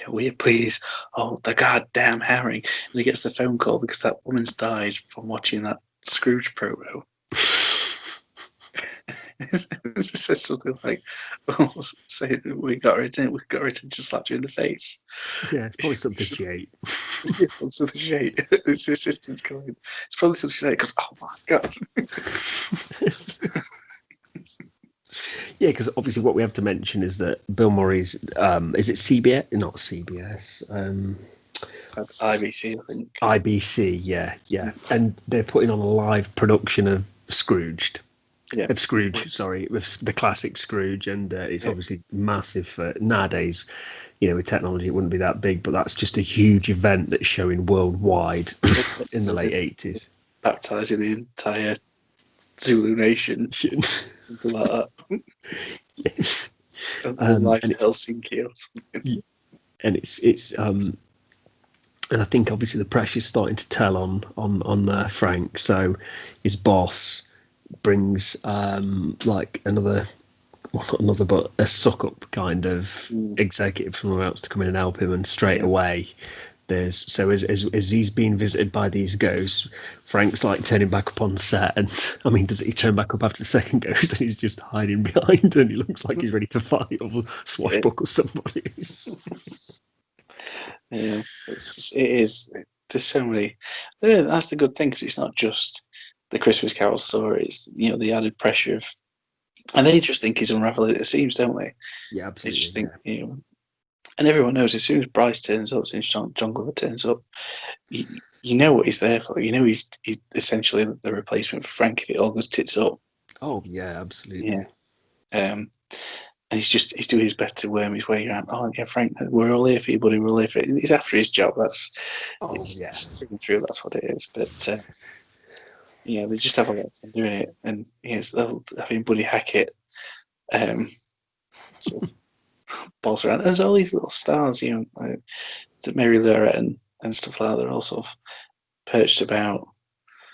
[SPEAKER 2] Will you please hold the goddamn herring? And he gets the phone call because that woman's died from watching that Scrooged promo. It says something like, say we got her to just slap you in the face.
[SPEAKER 1] Yeah, it's probably something she ate.
[SPEAKER 2] Something she ate. His assistant's coming. It's probably something she ate because, oh my God.
[SPEAKER 1] Yeah, because obviously what we have to mention is that Bill Murray's, is it CBS? Not CBS.
[SPEAKER 2] IBC, I think.
[SPEAKER 1] IBC, yeah. And they're putting on a live production of Scrooged.
[SPEAKER 2] Yeah.
[SPEAKER 1] Of Scrooge, sorry, with the classic Scrooge, and it's obviously massive nowadays. With technology, it wouldn't be that big, but that's just a huge event that's showing worldwide in the late 80s.
[SPEAKER 2] Baptizing the entire Zulu nation. Something like that.
[SPEAKER 1] Yes.
[SPEAKER 2] Live to Helsinki or something.
[SPEAKER 1] And it's and I think obviously the pressure's starting to tell on Frank. So his boss brings like not another but a suck up kind of executive from somewhere else to come in and help him, and straight away as he's being visited by these ghosts, Frank's like turning back up on set, and I mean, does he turn back up after the second ghost and he's just hiding behind and he looks like he's ready to fight or swashbuckle somebody?
[SPEAKER 2] Yeah, it is. There's so many. That's the good thing, because it's not just the Christmas Carol stories, the added pressure of, and they just think he's unraveling at the seams, don't they?
[SPEAKER 1] Yeah,
[SPEAKER 2] They just
[SPEAKER 1] absolutely.
[SPEAKER 2] think, and everyone knows as soon as Bryce turns up, as soon as John Glover turns up, you know what he's there for. You know he's essentially the replacement for Frank if it all goes tits up.
[SPEAKER 1] Oh yeah, absolutely.
[SPEAKER 2] Yeah. And he's doing his best to worm his way around. Oh yeah, Frank, we're all here for you, buddy. We're all here for you. He's after his job. It's through and through. That's what it is. But they just have a lot of fun doing it, and having Buddy Hackett sort of balls around. There's all these little stars, like Mary Lurett and stuff like that. They're all sort of perched about.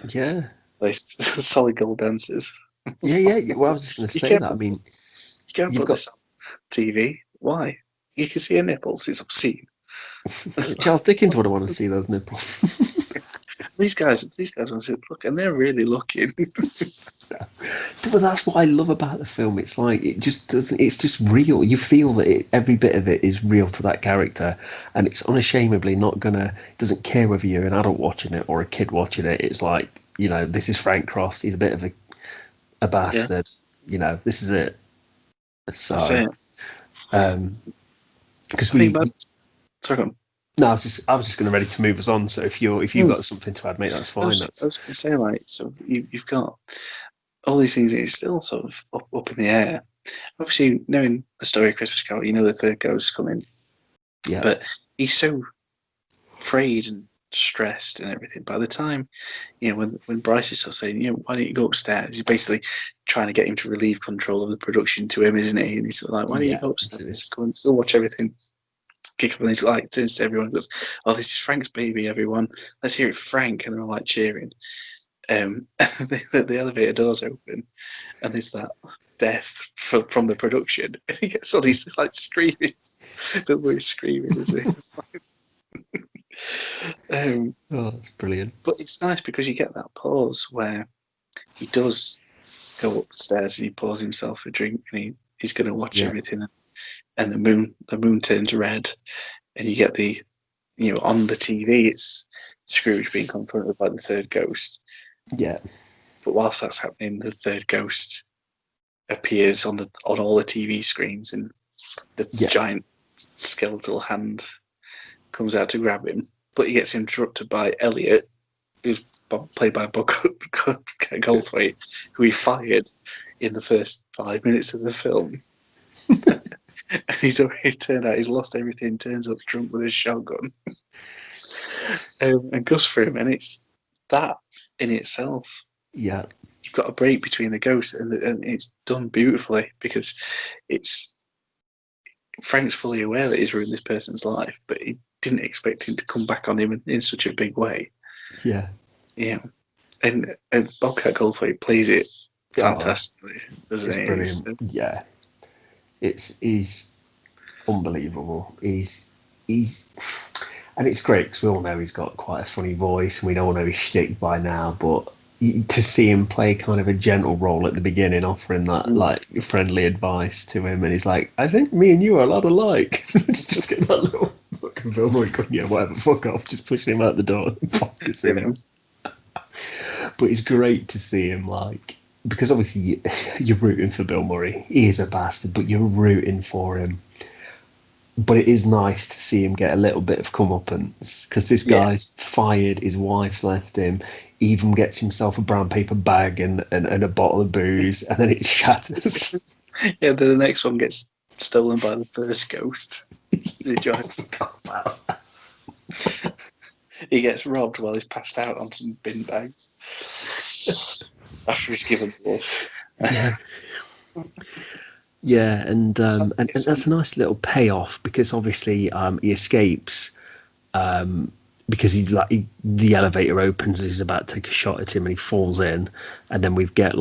[SPEAKER 1] Yeah.
[SPEAKER 2] Like solid gold dancers.
[SPEAKER 1] Yeah. Well, I was just going to say that. I mean,
[SPEAKER 2] you can't put this on TV. Why? You can see her nipples. It's obscene.
[SPEAKER 1] Charles Dickens would have wanted to see those nipples.
[SPEAKER 2] These guys want to see. Look, and they're really looking.
[SPEAKER 1] But that's what I love about the film. It's like it just doesn't. It's just real. You feel that every bit of it is real to that character, and it's unashamedly not gonna. Doesn't care whether you're an adult watching it or a kid watching it. It's like this is Frank Cross. He's a bit of a bastard. Yeah. This is it. So, because
[SPEAKER 2] sorry.
[SPEAKER 1] No, I was just going to ready to move us on. So if you've got something to add, mate, that's fine. I was
[SPEAKER 2] going to say, like, so you've got all these things. It's still sort of up in the air. Obviously, knowing the story of Christmas Carol, the third ghost coming.
[SPEAKER 1] Yeah.
[SPEAKER 2] But he's so afraid and stressed and everything. By the time, when Bryce is sort of saying, why don't you go upstairs? He's basically trying to get him to relieve control of the production to him, isn't he? And he's sort of like, why don't you go upstairs? Go watch everything. Kick up, and he's like, turns to everyone and goes, oh, this is Frank's baby, everyone. Let's hear it for Frank. And they're all like cheering. The elevator doors open, and there's that death from the production. And he gets on, he's like screaming. Bill Murray's screaming, isn't he?
[SPEAKER 1] Oh, that's brilliant.
[SPEAKER 2] But it's nice because you get that pause where he does go upstairs and he pours himself a drink and he's going to watch everything. And the moon turns red, and you get on the TV, it's Scrooge being confronted by the third ghost.
[SPEAKER 1] Yeah.
[SPEAKER 2] But whilst that's happening, the third ghost appears on all the TV screens, and the giant skeletal hand comes out to grab him. But he gets interrupted by Elliot, who's played by Bob Goldthwait, who he fired in the first 5 minutes of the film. And it turned out he's lost everything, turns up drunk with his shotgun, and goes for him. And it's that in itself.
[SPEAKER 1] Yeah.
[SPEAKER 2] You've got a break between the ghosts, and it's done beautifully because Frank's fully aware that he's ruined this person's life, but he didn't expect him to come back on him in such a big way.
[SPEAKER 1] Yeah.
[SPEAKER 2] Yeah. And Bobcat Goldthwait plays it fantastically, doesn't he?
[SPEAKER 1] It's brilliant. Yeah. He's unbelievable. He's and it's great because we all know he's got quite a funny voice and we all know his shtick by now, but to see him play kind of a gentle role at the beginning, offering that like friendly advice to him, and he's like, I think me and you are a lot alike. Just get that little fucking Bill Murray, whatever, fuck off, just pushing him out the door. But it's great to see him because obviously you're rooting for Bill Murray. He is a bastard, but you're rooting for him. But it is nice to see him get a little bit of comeuppance because this guy's fired, his wife's left him, he even gets himself a brown paper bag and a bottle of booze, and then it shatters.
[SPEAKER 2] Yeah, then the next one gets stolen by the first ghost. He gets robbed while he's passed out on some bin bags after he's given birth.
[SPEAKER 1] Yeah, and that's a nice little payoff because obviously he escapes because the elevator opens, he's about to take a shot at him and he falls in, and then we get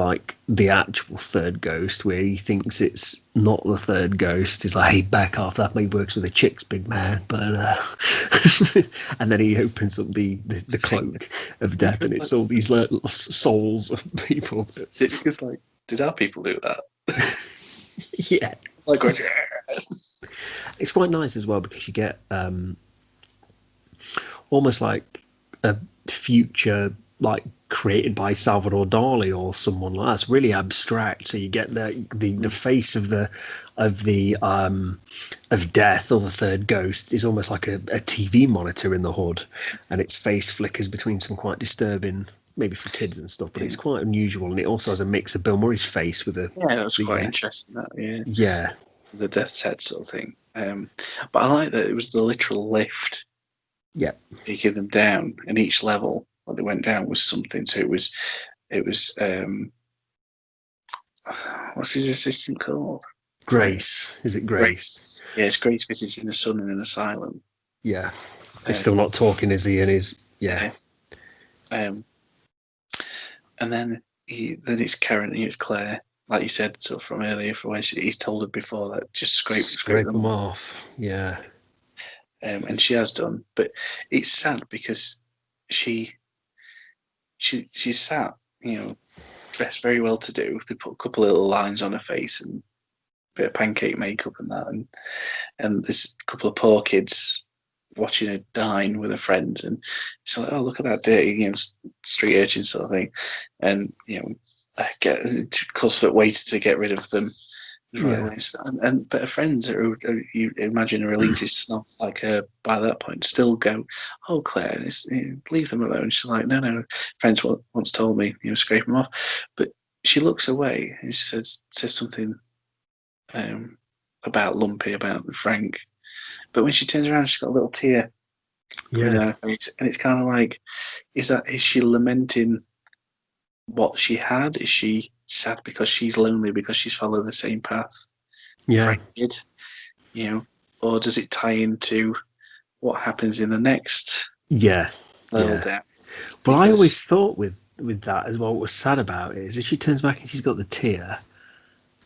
[SPEAKER 1] the actual third ghost where he thinks it's not the third ghost. He's like, hey, back off, that may works with the chicks, big man, but and then he opens up the cloak of death and it's all these little souls of people.
[SPEAKER 2] Because did our people do that?
[SPEAKER 1] Yeah, it's quite nice as well because you get almost like a future created by Salvador Dali or someone like that. It's really abstract. So you get the face of of death, or the third ghost, is almost like a TV monitor in the hood, and its face flickers between some quite disturbing, maybe for kids and stuff, but it's quite unusual. And it also has a mix of Bill Murray's face with
[SPEAKER 2] that was quite interesting. That
[SPEAKER 1] yeah,
[SPEAKER 2] the death set sort of thing. But I like that it was the literal lift
[SPEAKER 1] yeah,
[SPEAKER 2] taking them down, and each level that they went down was something. So it was what's his assistant called?
[SPEAKER 1] Grace. Is it Grace?
[SPEAKER 2] Yeah, it's Grace visiting a son in an asylum.
[SPEAKER 1] Yeah, he's still not talking, is he? And he's
[SPEAKER 2] and then it's Karen and it's Claire, like you said, sort of from earlier, from when he's told her before that just scrape them
[SPEAKER 1] off. Yeah.
[SPEAKER 2] And she has done, but it's sad because she's sat, dressed very well to do. They put a couple of little lines on her face and a bit of pancake makeup and that, and there's a couple of poor kids watching her dine with her friends, and she's like, "Oh, look at that dirty, street urchin sort of thing," and calls for waiter to get rid of them. Right away. But her friends, who you imagine are elitist snobs like her, by that point still go, "Oh, Claire, leave them alone." She's like, "No, friends once told me, scrape them off." But she looks away and she says something about Lumpy, about Frank. But when she turns around, she's got a little tear in her face, and it's kind of like, is she lamenting what she had? Is she sad because she's lonely because she's followed the same path Frank did? Or does it tie into what happens in the next level down?
[SPEAKER 1] Well, I always thought with that as well, what was sad about it is if she turns back and she's got the tear,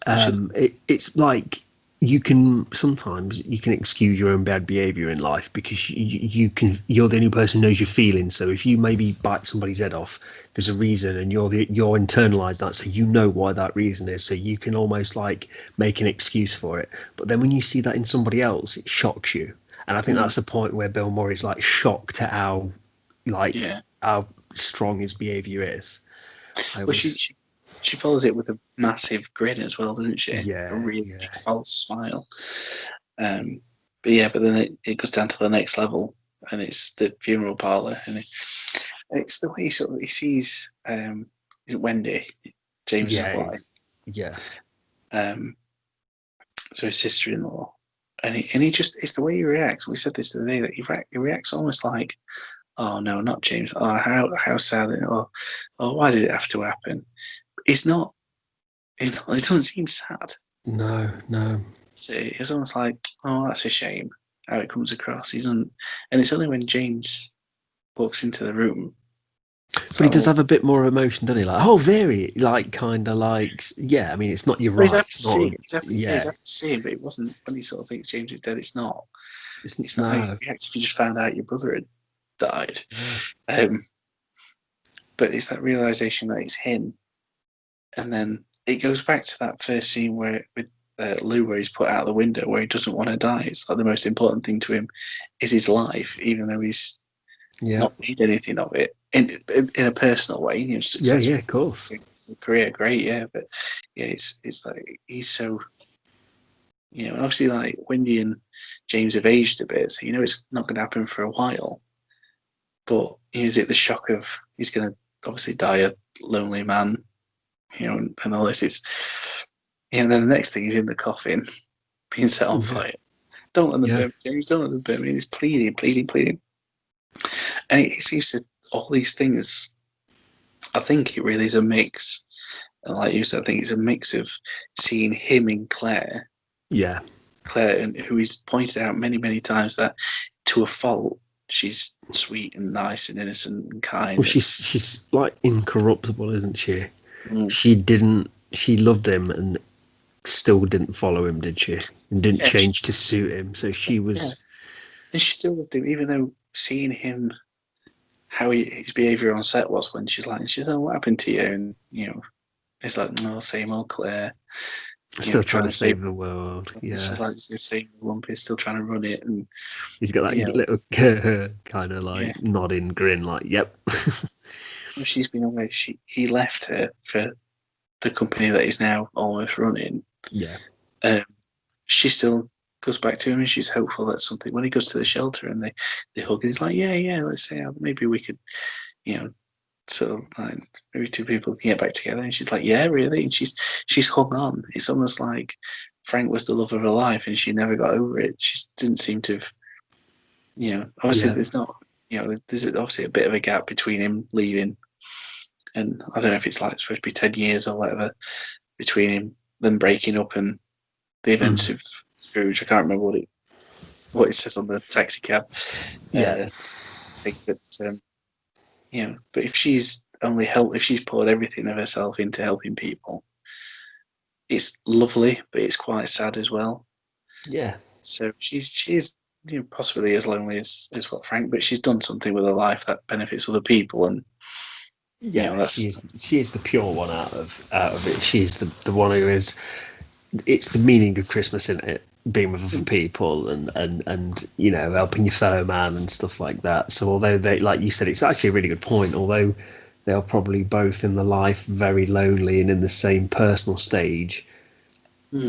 [SPEAKER 1] it's like you can excuse your own bad behavior in life because you're the only person who knows your feelings. So if you maybe bite somebody's head off, there's a reason, and you're internalized that, so you know why that reason is, so you can almost like make an excuse for it. But then when you see that in somebody else, it shocks you, and I think that's the point where Bill Murray's like shocked at how strong his behavior is.
[SPEAKER 2] She follows it with a massive grin as well, doesn't she?
[SPEAKER 1] Yeah,
[SPEAKER 2] a really false smile. But then it goes down to the next level, and it's the funeral parlor, and it's the way he sees Wendy, James's wife.
[SPEAKER 1] Yeah.
[SPEAKER 2] So his sister-in-law, and he just, it's the way he reacts. We said this the other day, that he reacts almost like, "Oh no, not James. Oh, how sad!" Or, "Oh, why did it have to happen?" It's not. It doesn't seem sad.
[SPEAKER 1] No.
[SPEAKER 2] So it's almost like, "Oh, that's a shame." How it comes across. And it's only when James walks into the room.
[SPEAKER 1] But he does have a bit more emotion, doesn't he? Like, oh, very, like, kind of like, yeah. I mean, it's not your right.
[SPEAKER 2] He's happy to see him, but it wasn't when he sort of thinks James is dead. It's not. It's not how you react if you just found out your brother had died. Yeah. But it's that realization that it's him. And then it goes back to that first scene with Lou, where he's put out the window, where he doesn't want to die. It's like the most important thing to him is his life, even though he's not made anything of it in a personal way.
[SPEAKER 1] Yeah, of course.
[SPEAKER 2] Career, great, but it's like he's so. And obviously, like Wendy and James have aged a bit, so it's not going to happen for a while. But is it the shock of he's going to obviously die a lonely man? And all this is, then the next thing he's in the coffin, being set on fire. Don't let them burn me, James. Don't let them burn me. And he's pleading. And it seems to all these things. I think it really is a mix. And like you said, I think it's a mix of seeing him in Claire.
[SPEAKER 1] Yeah.
[SPEAKER 2] Claire, and who he's pointed out many, many times that to a fault, she's sweet and nice and innocent and kind.
[SPEAKER 1] Well, she's like incorruptible, isn't she? She loved him and still didn't follow him, did she? And didn't change to suit him. So she was.
[SPEAKER 2] And she still loved him, even though seeing him, how his behaviour on set was when she's like, "Oh, what happened to you?" And it's like, "No, same old Claire."
[SPEAKER 1] Still trying to save the world. Yeah.
[SPEAKER 2] It's like he's saving Lumpy, still trying to run it, and
[SPEAKER 1] he's got that little kind of like nodding grin, like, "Yep."
[SPEAKER 2] she's been away, he left her for the company that he's now almost running.
[SPEAKER 1] Yeah.
[SPEAKER 2] She still goes back to him, and she's hopeful that something. When he goes to the shelter and they hug, and he's like, yeah, let's say maybe we could, sort of like maybe two people can get back together. And she's like, yeah, really. And she's hung on. It's almost like Frank was the love of her life, and she never got over it. She didn't seem to have, obviously there's not, there's obviously a bit of a gap between him leaving, and I don't know if it's like supposed to be 10 years or whatever between them breaking up and the events of Scrooge. I can't remember what it says on the taxi cab.
[SPEAKER 1] Yeah.
[SPEAKER 2] Thing, but but if she's if she's poured everything of herself into helping people, it's lovely, but it's quite sad as well.
[SPEAKER 1] Yeah.
[SPEAKER 2] So she's possibly as lonely as what Frank, but she's done something with her life that benefits other people, and
[SPEAKER 1] she is the pure one out of it. She is the one who is. It's the meaning of Christmas, isn't it? Being with other people and helping your fellow man and stuff like that. So although they, like you said, it's actually a really good point. Although they are probably both in the life very lonely and in the same personal stage,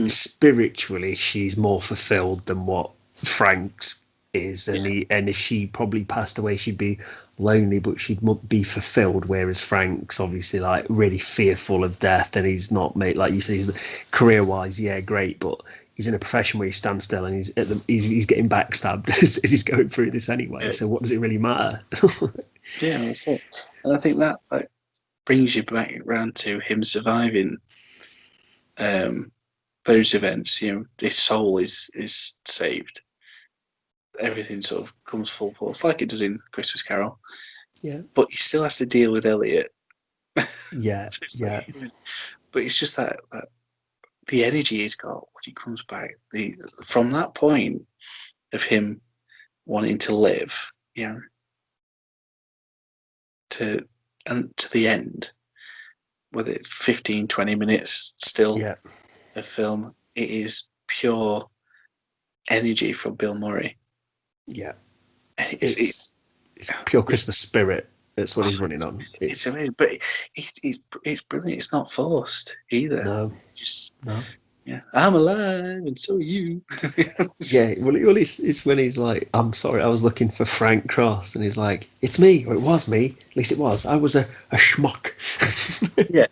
[SPEAKER 1] spiritually she's more fulfilled than what Frank's is, and if she probably passed away, she'd be lonely, but she'd be fulfilled. Whereas Frank's obviously like really fearful of death, and he's not made, like you said, he's career wise, yeah, great, but he's in a profession where he stands still, and he's getting backstabbed as he's going through this anyway. So what does it really matter?
[SPEAKER 2] Yeah, that's it. And I think that brings you back around to him surviving those events. His soul is saved. Everything sort of comes full force, like it does in Christmas Carol.
[SPEAKER 1] Yeah.
[SPEAKER 2] But he still has to deal with Elliot.
[SPEAKER 1] Yeah. Yeah.
[SPEAKER 2] But it's just that the energy he's got when he comes back. From that point of him wanting to live, to the end, whether it's 15, 20 minutes still of film, it is pure energy from Bill Murray.
[SPEAKER 1] Yeah.
[SPEAKER 2] And
[SPEAKER 1] it's pure Christmas spirit. That's what he's running on.
[SPEAKER 2] It's amazing, but it's brilliant. It's not forced either.
[SPEAKER 1] No,
[SPEAKER 2] just
[SPEAKER 1] no.
[SPEAKER 2] Yeah, I'm alive, and so are you.
[SPEAKER 1] Yeah, well, it's when he's like, "I'm sorry, I was looking for Frank Cross," and he's like, "It's me, or it was me. At least it was. I was a schmuck."
[SPEAKER 2] Yeah,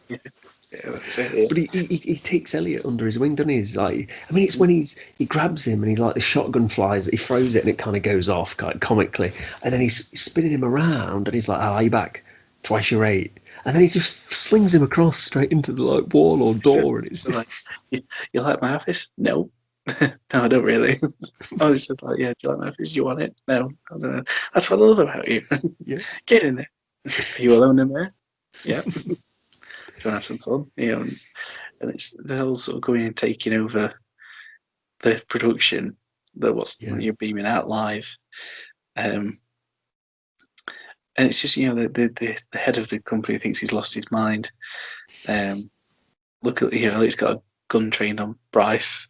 [SPEAKER 2] that's it. Yeah.
[SPEAKER 1] But he takes Elliot under his wing, doesn't he? He's like, I mean, it's when he grabs him and he like the shotgun flies, he throws it and it kind of goes off quite comically, and then he's spinning him around and he's like, "Oh, are you back? Twice your rate." And then he just slings him across straight into the wall or door, and it's
[SPEAKER 2] like, you like my office? No. No, I don't really. I just said like, yeah, do you like my office? Do you want it? No, I don't know. That's what I love about you.
[SPEAKER 1] Yeah.
[SPEAKER 2] Get in there. Are you alone in there? Yeah. Do you want to have some fun? And it's they're all sort of going and taking over the production that you're beaming out live. And it's just the head of the company thinks he's lost his mind. Look at he's got a gun trained on Bryce.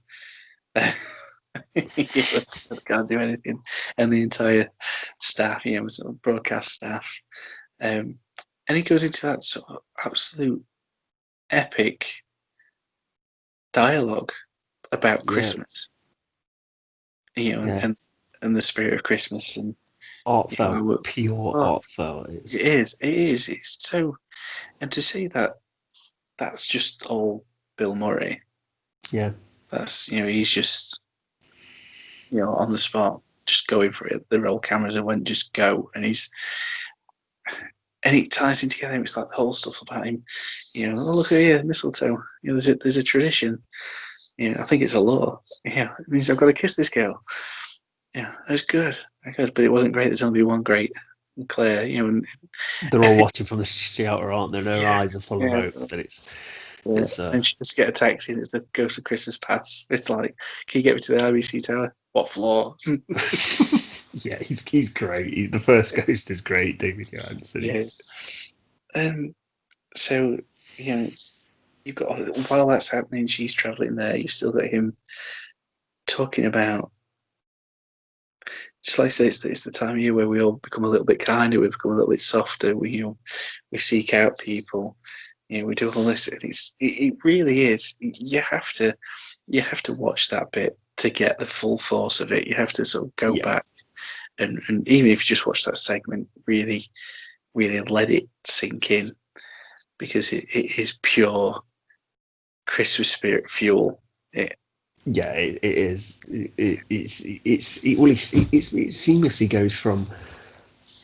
[SPEAKER 2] Can't do anything, and the entire staff, sort of broadcast staff, and he goes into that sort of absolute epic dialogue about Christmas, and the spirit of Christmas, and
[SPEAKER 1] heartfelt, pure heartfelt.
[SPEAKER 2] It is. It's so, and to see that's just all Bill Murray.
[SPEAKER 1] Yeah.
[SPEAKER 2] That's he's just on the spot, just going for it. The roll cameras and went just go, and it ties in together. It's like the whole stuff about him. Oh, look at here, mistletoe. There's a tradition. I think it's a law. It means I've got to kiss this girl. Yeah, that's good. But it wasn't great. There's only one great. And Claire, and
[SPEAKER 1] they're all watching from the shelter, aren't they? Their eyes are full of hope that it's.
[SPEAKER 2] And she just get a taxi, and it's the Ghost of Christmas Past. It's like, can you get me to the IBC Tower? What floor?
[SPEAKER 1] Yeah, he's great. The first Ghost is great, David Johansen.
[SPEAKER 2] Yeah. So you've got, while that's happening, she's travelling there. You've still got him talking about just like I say, it's the time of year where we all become a little bit kinder, we become a little bit softer. We we seek out people. We do all this. It really is. You have to watch that bit to get the full force of it. You have to sort of go
[SPEAKER 1] Yeah.
[SPEAKER 2] back and even if you just watch that segment, really, really let it sink in because it is pure Christmas spirit fuel. It
[SPEAKER 1] It is. It seamlessly goes from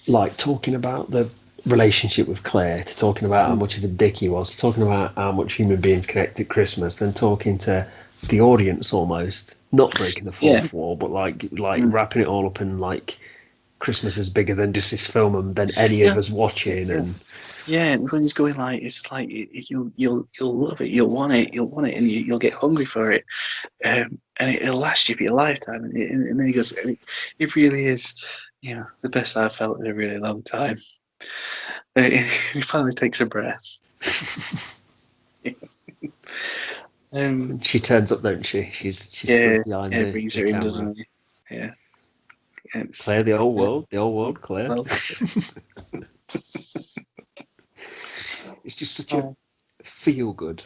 [SPEAKER 1] like talking about the relationship with Claire to talking about how much of a dick he was, to talking about how much human beings connect at Christmas, then talking to the audience almost, not breaking the
[SPEAKER 2] yeah.
[SPEAKER 1] fourth wall, but like
[SPEAKER 2] Mm.
[SPEAKER 1] wrapping it all up in like Christmas is bigger than just this film and than any of
[SPEAKER 2] Yeah,
[SPEAKER 1] us watching.
[SPEAKER 2] yeah.
[SPEAKER 1] And
[SPEAKER 2] Yeah, and when he's going like it's like you'll love it, you'll want it, and you'll get hungry for it, and it'll last you for your lifetime. And then he goes, it really is, the best I've felt in a really long time. He finally takes a breath. um,
[SPEAKER 1] she turns up, don't she? She's
[SPEAKER 2] yeah,
[SPEAKER 1] stood behind
[SPEAKER 2] yeah, brings
[SPEAKER 1] the
[SPEAKER 2] her in,
[SPEAKER 1] camera.
[SPEAKER 2] doesn't he? Yeah, it's
[SPEAKER 1] Claire, the old world, Claire.
[SPEAKER 2] well,
[SPEAKER 1] It's just such a
[SPEAKER 2] oh,
[SPEAKER 1] feel good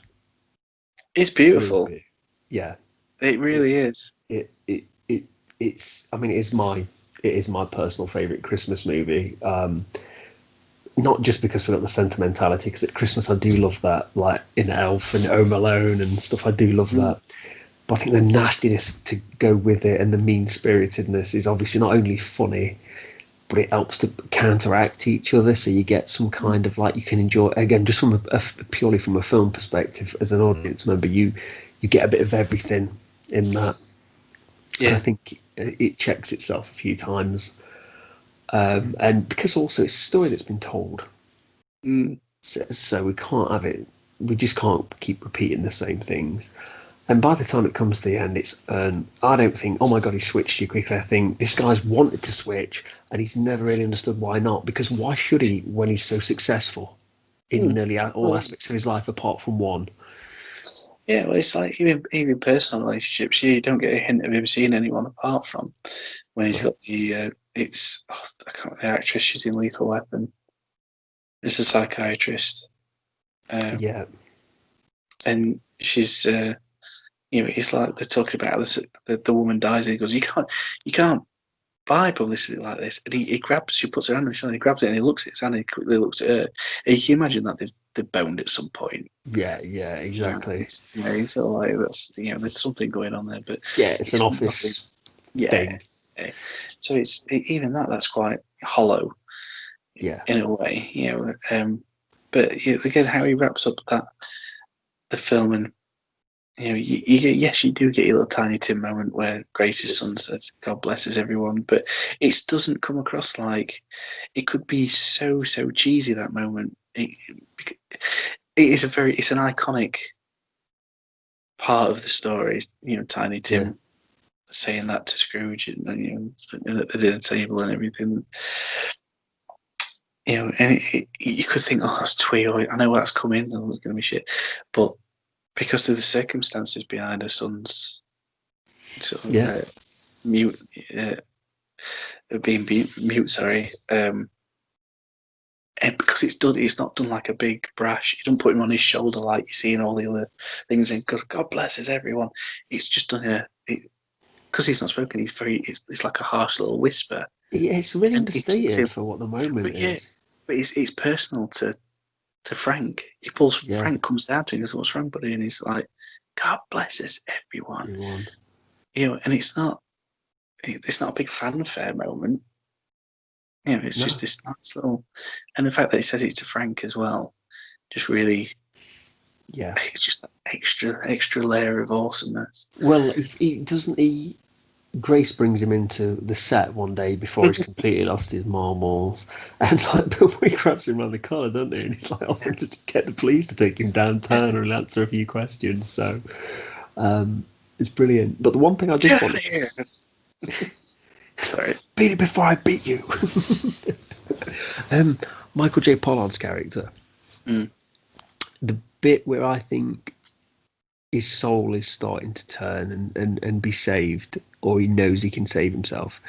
[SPEAKER 2] it's beautiful.
[SPEAKER 1] movie. Yeah,
[SPEAKER 2] It
[SPEAKER 1] it,
[SPEAKER 2] really is.
[SPEAKER 1] it's. I mean, it is my personal favorite Christmas movie. Not just because we've got the sentimentality, because at Christmas I do love that, like in Elf and Home Alone and stuff. I do love
[SPEAKER 2] Mm,
[SPEAKER 1] that, but I think the nastiness to go with it and the mean spiritedness is obviously not only funny, but it helps to counteract each other. So you get some
[SPEAKER 2] mm,
[SPEAKER 1] kind of like you can enjoy again just from purely from a film perspective as an audience member. You get a bit of everything in that, and I
[SPEAKER 2] yeah.
[SPEAKER 1] think it checks itself a few times. And because also it's a story that's been told,
[SPEAKER 2] Mm,
[SPEAKER 1] so we can't have it. We just can't keep repeating the same things. And by the time it comes to the end, it's I don't think, oh my god, he switched too quickly. I think this guy's wanted to switch, and he's never really understood why not. Because why should he when he's so successful in
[SPEAKER 2] mm.
[SPEAKER 1] nearly all
[SPEAKER 2] Well,
[SPEAKER 1] aspects of his life apart from one?
[SPEAKER 2] yeah, well, it's like even personal relationships. You don't get a hint of him seeing anyone apart from when he's
[SPEAKER 1] Right.
[SPEAKER 2] got the. I can't remember the actress. She's in Lethal Weapon. It's a psychiatrist, um,
[SPEAKER 1] Yeah,
[SPEAKER 2] and she's. It's like they're talking about this. The woman dies, and he goes, you can't buy publicity like this." And he grabs, she puts her hand on his shoulder, he grabs it, and he looks at his hand, and he quickly looks at her. And you can imagine that they've boned at some point.
[SPEAKER 1] yeah, exactly.
[SPEAKER 2] It's sort of like that's there's something going on there, but
[SPEAKER 1] Yeah, it's an
[SPEAKER 2] it's nothing.
[SPEAKER 1] office
[SPEAKER 2] Yeah.
[SPEAKER 1] thing.
[SPEAKER 2] Yeah. So even that's quite hollow
[SPEAKER 1] Yeah,
[SPEAKER 2] in a way, But again, how he wraps up the film, and you get, yes, you do get your little Tiny Tim moment where Grace's son says, "God blesses everyone," but it doesn't come across like it could be so cheesy that moment. It's an iconic part of the story. Tiny
[SPEAKER 1] yeah.
[SPEAKER 2] Tim saying that to Scrooge, and then sitting at the dinner table and everything. And you could think, oh, that's twee. I know that's coming, and it's going to be shit, but because of the circumstances behind her son's sort of
[SPEAKER 1] Yeah,
[SPEAKER 2] mute, being mute, sorry, and because it's not done like a big brash. You don't put him on his shoulder like you see in all the other things. And God blesses everyone. It's just done because he's not spoken. It's like a harsh little whisper,
[SPEAKER 1] it's really
[SPEAKER 2] and it takes him.
[SPEAKER 1] understated for what the moment
[SPEAKER 2] But yeah,
[SPEAKER 1] is.
[SPEAKER 2] but it's personal to Frank. He pulls
[SPEAKER 1] Yeah,
[SPEAKER 2] Frank comes down to him and goes, "What's wrong, buddy?" And he's like, "God blesses everyone."
[SPEAKER 1] everyone.
[SPEAKER 2] And it's not a big fanfare moment. It's just
[SPEAKER 1] No,
[SPEAKER 2] this nice little, and the fact that he says it to Frank as well, just really,
[SPEAKER 1] yeah.
[SPEAKER 2] it's just that extra layer of awesomeness.
[SPEAKER 1] Well, he doesn't he. Grace brings him into the set one day before he's completely lost his marbles, and like before he grabs him around the collar, doesn't he? And he's like offering to get the police to take him downtown and answer a few questions. So it's brilliant. But the one thing I just
[SPEAKER 2] Get out
[SPEAKER 1] wanted
[SPEAKER 2] of here!
[SPEAKER 1] to
[SPEAKER 2] Sorry.
[SPEAKER 1] beat it before I beat you. um, Michael J. Pollard's character,
[SPEAKER 2] Mm,
[SPEAKER 1] the bit where I think his soul is starting to turn and be saved, or he knows he can save himself,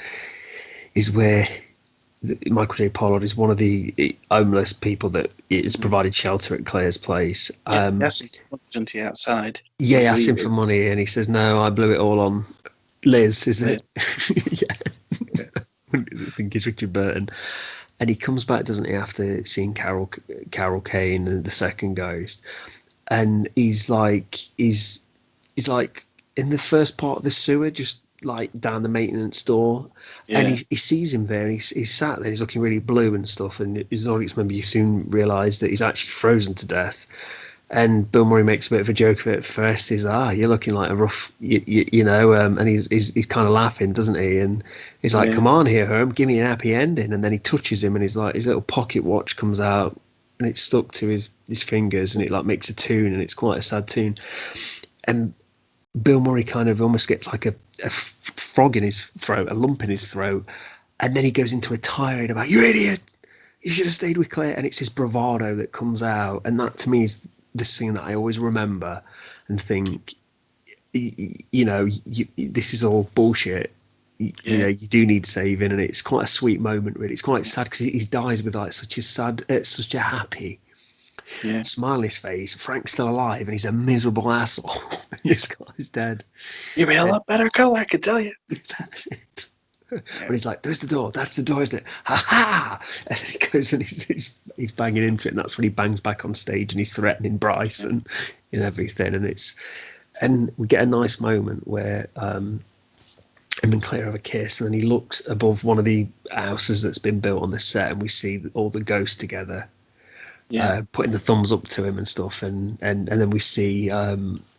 [SPEAKER 1] is where Michael J. Pollard is one of the homeless people that is provided shelter at Claire's place.
[SPEAKER 2] Yeah, that's he outside.
[SPEAKER 1] Yeah, he asks him for money, and he says, "No, I blew it all on Liz." Is it? Yeah. I think it's Richard Burton, and he comes back, doesn't he, after seeing Carol Kane and the second ghost, and he's like in the first part of the sewer, just like down the maintenance door, and he sees him there, and he's sat there, he's looking really blue and stuff, and his audience member, you soon realise that he's actually frozen to death. And Bill Murray makes a bit of a joke of it at first. He's you're looking like a rough, you know, and he's kind of laughing, doesn't he? And he's like, "Come on here, Herm, give me an happy ending." And then he touches him, and he's like, his little pocket watch comes out, and it's stuck to his fingers, and it like makes a tune, and it's quite a sad tune. And Bill Murray kind of almost gets like a frog in his throat, a lump in his throat, and then he goes into a tirade about, "You idiot! You should have stayed with Claire." And it's his bravado that comes out, and that to me is the scene that I always remember and think, you know, this is all bullshit. You know, you do need saving, and it's quite a sweet moment. Really, it's quite sad because he dies with like such a happy, smile on his face. Frank's still alive, and he's a miserable asshole. This guy's dead.
[SPEAKER 2] You'd be a lot better color, I can tell you.
[SPEAKER 1] When he's like, "There's the door. That's the door, isn't it? Ha ha!" And then he goes and he's banging into it, and that's when he bangs back on stage and he's threatening Bryce and everything. And we get a nice moment where him and Claire have a kiss, and then he looks above one of the houses that's been built on the set, and we see all the ghosts together, putting the thumbs up to him and stuff, and then we see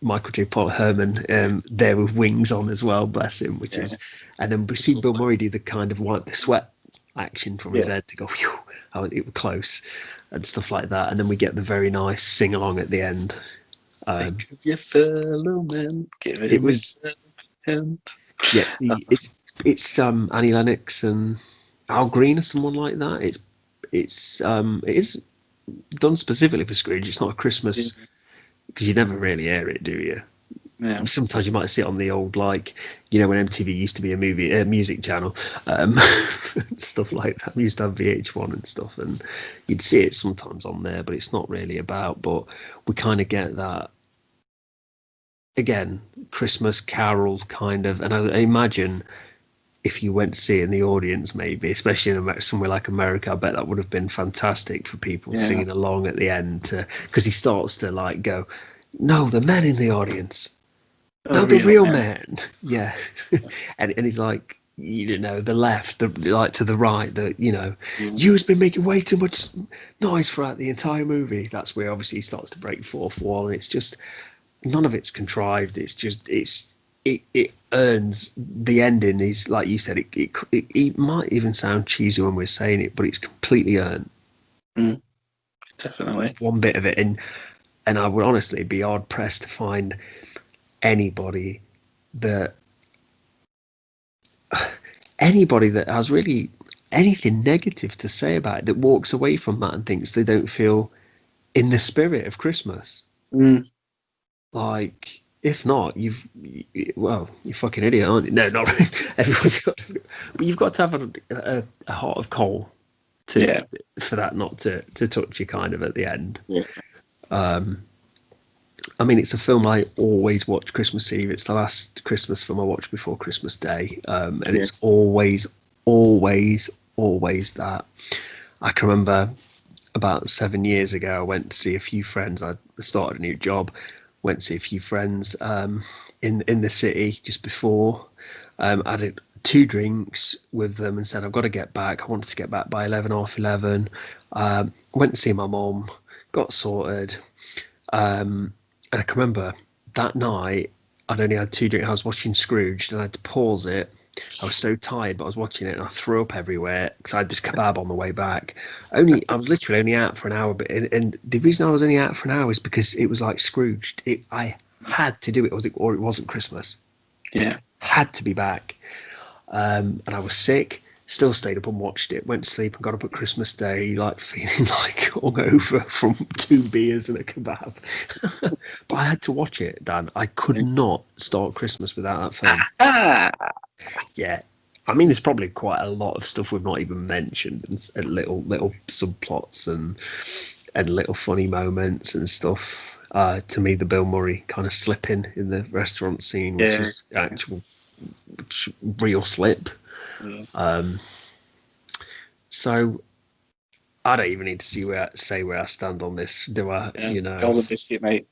[SPEAKER 1] Michael J. Herman there with wings on as well, bless him, which is. And then we see Bill Murray do the kind of wipe the sweat action from his head to go, phew, it was close, and stuff like that. And then we get the very nice sing along at the end.
[SPEAKER 2] Think of your fellow man, give it was hand.
[SPEAKER 1] Yes, it's Annie Lennox and Al Green or someone like that. It is done specifically for Scrooge. It's not a Christmas because you never really air it, do you? Yeah. Sometimes you might see it on the old, like, you know, when MTV used to be a music channel, stuff like that. We used to have VH1 and stuff, and you'd see it sometimes on there, but it's not really about. But we kind of get that again, Christmas Carol kind of, and I imagine if you went to see it in the audience, maybe, especially in somewhere like America, I bet that would have been fantastic for people singing along at the end, because he starts to like go, "No, the men in the audience." No, the real man. Yeah. and he's like, you know, the left, like to the right, you've been making way too much noise throughout the entire movie. That's where obviously he starts to break fourth wall, and it's just, none of it's contrived. It's just, it earns, the ending is, like you said, it might even sound cheesy when we're saying it, but it's completely earned.
[SPEAKER 2] Definitely.
[SPEAKER 1] One bit of it. And I would honestly be hard pressed to find anybody that has really anything negative to say about it, that walks away from that and thinks they don't feel in the spirit of Christmas. Like, if not, you're fucking idiot, aren't you? No, not really. Everyone's got but you've got to have a heart of coal for that not to touch you kind of at the end. I mean, it's a film I always watch Christmas Eve. It's the last Christmas film I watched before Christmas Day. And it's always that. I can remember about 7 years ago, I went to see a few friends. I started a new job, went to see a few friends in the city just before. I did 2 drinks with them and said, I've got to get back. I wanted to get back by 11, half 11. Went to see my mum, got sorted. And I can remember that night, I'd only had 2 drinks. I was watching Scrooged, and I had to pause it. I was so tired, but I was watching it, and I threw up everywhere because I had this kebab on the way back. I was literally only out for an hour, and the reason I was only out for an hour is because it was like Scrooged. I had to do it, or it wasn't Christmas.
[SPEAKER 2] Yeah,
[SPEAKER 1] had to be back. And I was sick. Still stayed up and watched it, went to sleep and got up at Christmas Day, like feeling like hungover from 2 beers and a kebab. But I had to watch it, Dan. I could not start Christmas without that film. Yeah, I mean, there's probably quite a lot of stuff we've not even mentioned, and little subplots and little funny moments and stuff. To me, the Bill Murray kind of slipping in the restaurant scene, which
[SPEAKER 2] Yeah,
[SPEAKER 1] is actual real slip.
[SPEAKER 2] yeah,
[SPEAKER 1] So I don't even need to say where I stand on this, do I?
[SPEAKER 2] yeah.
[SPEAKER 1] You know,
[SPEAKER 2] Golden biscuit, mate.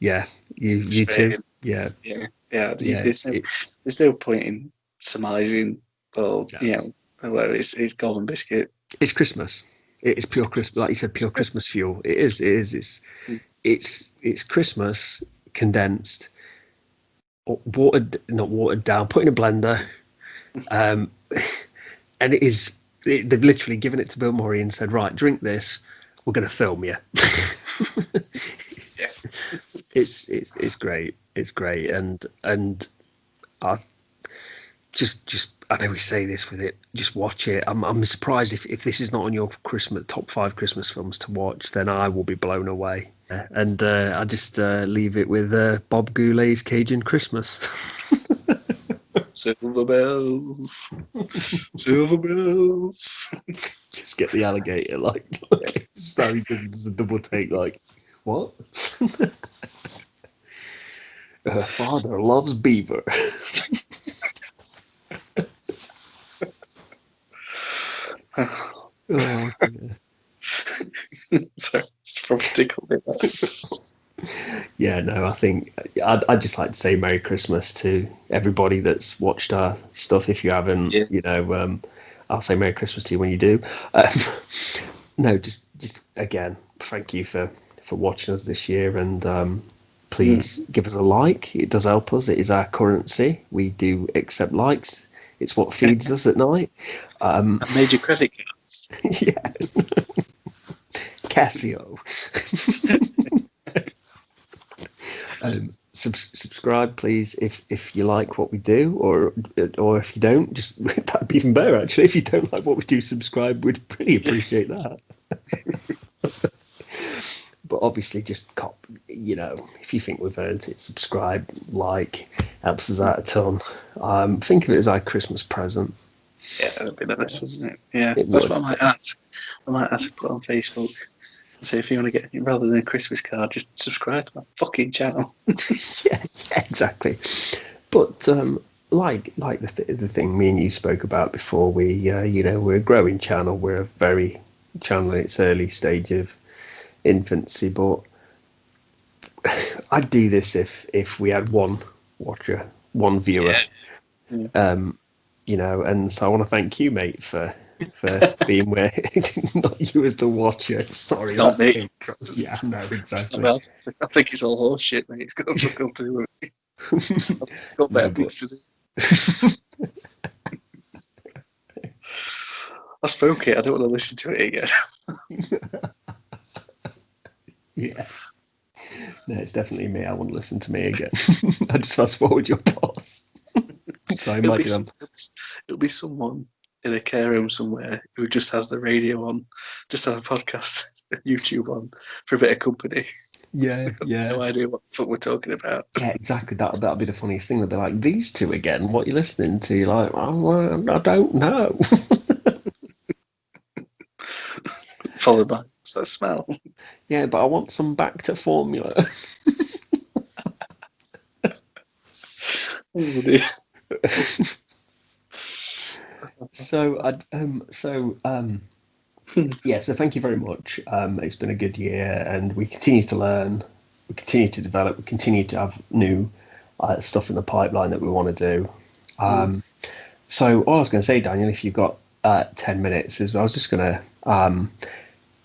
[SPEAKER 1] yeah, you
[SPEAKER 2] Straight
[SPEAKER 1] too,
[SPEAKER 2] in.
[SPEAKER 1] yeah,
[SPEAKER 2] Yeah, yeah.
[SPEAKER 1] yeah.
[SPEAKER 2] There's no point in surmising. Well,
[SPEAKER 1] Yeah.
[SPEAKER 2] you know, well, it's golden biscuit.
[SPEAKER 1] It's Christmas. It's
[SPEAKER 2] It's
[SPEAKER 1] pure Christmas, like you said,
[SPEAKER 2] it's
[SPEAKER 1] pure Christmas
[SPEAKER 2] Christmas.
[SPEAKER 1] fuel. It is. It is. It's Christmas condensed, watered, not watered down, put in a blender, um, and it is. They've literally given it to Bill Murray and said, "Right, drink this. We're going to film you."
[SPEAKER 2] Yeah,
[SPEAKER 1] It's great. It's great,
[SPEAKER 2] yeah.
[SPEAKER 1] and I just I know we say this with it. Just watch it. I'm surprised if this is not on your Christmas top 5 Christmas films to watch, then I will be blown away. And I just leave it with Bob Goulet's Cajun Christmas.
[SPEAKER 2] Silver bells, silver bells.
[SPEAKER 1] Just get the alligator like Barry does a double take like what? Her father loves beaver. Oh, yeah.
[SPEAKER 2] Sorry, it's probably tickled me.
[SPEAKER 1] Yeah, no, I think I'd just like to say Merry Christmas to everybody that's watched our stuff. If you haven't,
[SPEAKER 2] Yeah.
[SPEAKER 1] I'll say Merry Christmas to you when you do. Um, no, just again, thank you for watching us this year, and please give us a like. It does help us. It is our currency. We do accept likes. It's what feeds us at night.
[SPEAKER 2] I made your credit cards.
[SPEAKER 1] Yeah, Casio. Subscribe, please, if you like what we do, or if you don't, just that'd be even better. Actually, if you don't like what we do, subscribe. We'd really appreciate that. But obviously, just if you think we've earned it, subscribe, like, helps us out a ton. Think of it as our Christmas present.
[SPEAKER 2] Yeah, that'd be nice, wasn't it? Yeah,
[SPEAKER 1] It
[SPEAKER 2] that's
[SPEAKER 1] would.
[SPEAKER 2] what I might ask. I might ask to put on Facebook. So if you want to get rather than a Christmas card, just subscribe to my fucking channel.
[SPEAKER 1] Yeah, exactly. But like the thing me and you spoke about before, we're a growing channel. We're a very channel in its early stage of infancy, but I'd do this if we had one watcher, one viewer.
[SPEAKER 2] Yeah.
[SPEAKER 1] And so I want to thank you, mate, for being where not you as the watcher. Sorry,
[SPEAKER 2] It's not me.
[SPEAKER 1] Yeah, no, exactly.
[SPEAKER 2] I think it's all horse shit, mate. It's got nothing to do with me. I've got better things to do. I spoke it. I don't want to listen to it again.
[SPEAKER 1] Yeah. No, it's definitely me. I won't listen to me again. I just fast forward your boss. So
[SPEAKER 2] It'll be someone in a care home somewhere who just has the radio on, just have a podcast, YouTube on for a bit of company.
[SPEAKER 1] Yeah.
[SPEAKER 2] No idea what the fuck we're talking about.
[SPEAKER 1] Yeah, exactly. That'll be the funniest thing. They'll be like, "These two again. What are you listening to?" You're like, "Oh, I don't know."
[SPEAKER 2] Followed by, what's that smell?
[SPEAKER 1] Yeah, but I want some back to formula.
[SPEAKER 2] Oh dear.
[SPEAKER 1] So thank you very much. It's been a good year, and we continue to learn, we continue to develop, we continue to have new stuff in the pipeline that we want to do. So all I was going to say, Daniel, if you've got 10 minutes, is I was just going to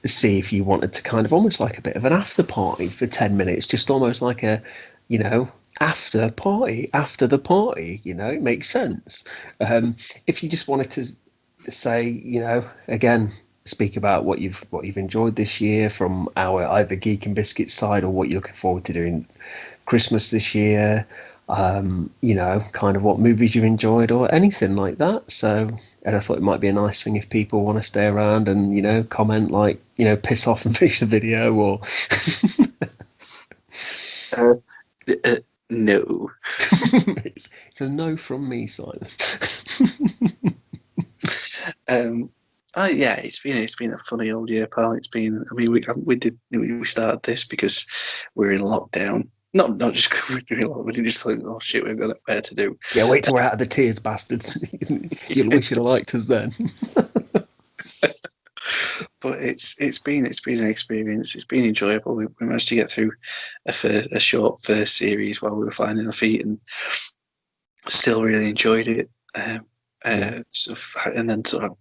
[SPEAKER 1] see if you wanted to kind of almost like a bit of an after party for 10 minutes, just almost like a, after party, after the party, it makes sense. If you just wanted to say, again, speak about what you've enjoyed this year from our either Geek and Biscuits side, or what you're looking forward to doing Christmas this year, kind of what movies you've enjoyed or anything like that. So, and I thought it might be a nice thing if people want to stay around and, comment like, piss off and finish the video, or
[SPEAKER 2] No.
[SPEAKER 1] it's a no from me, Simon.
[SPEAKER 2] Oh yeah, it's been a funny old year, pal. It's been. I mean, we started this because we're in lockdown. Not just because we're doing lockdown. We didn't just think, oh shit, we've got better to do.
[SPEAKER 1] Yeah, wait till we're out of the tears, bastards. You'll wish you'd liked us then.
[SPEAKER 2] But it's been an experience. It's been enjoyable. We managed to get through a short first series while we were finding our feet, and still really enjoyed it. And then sort of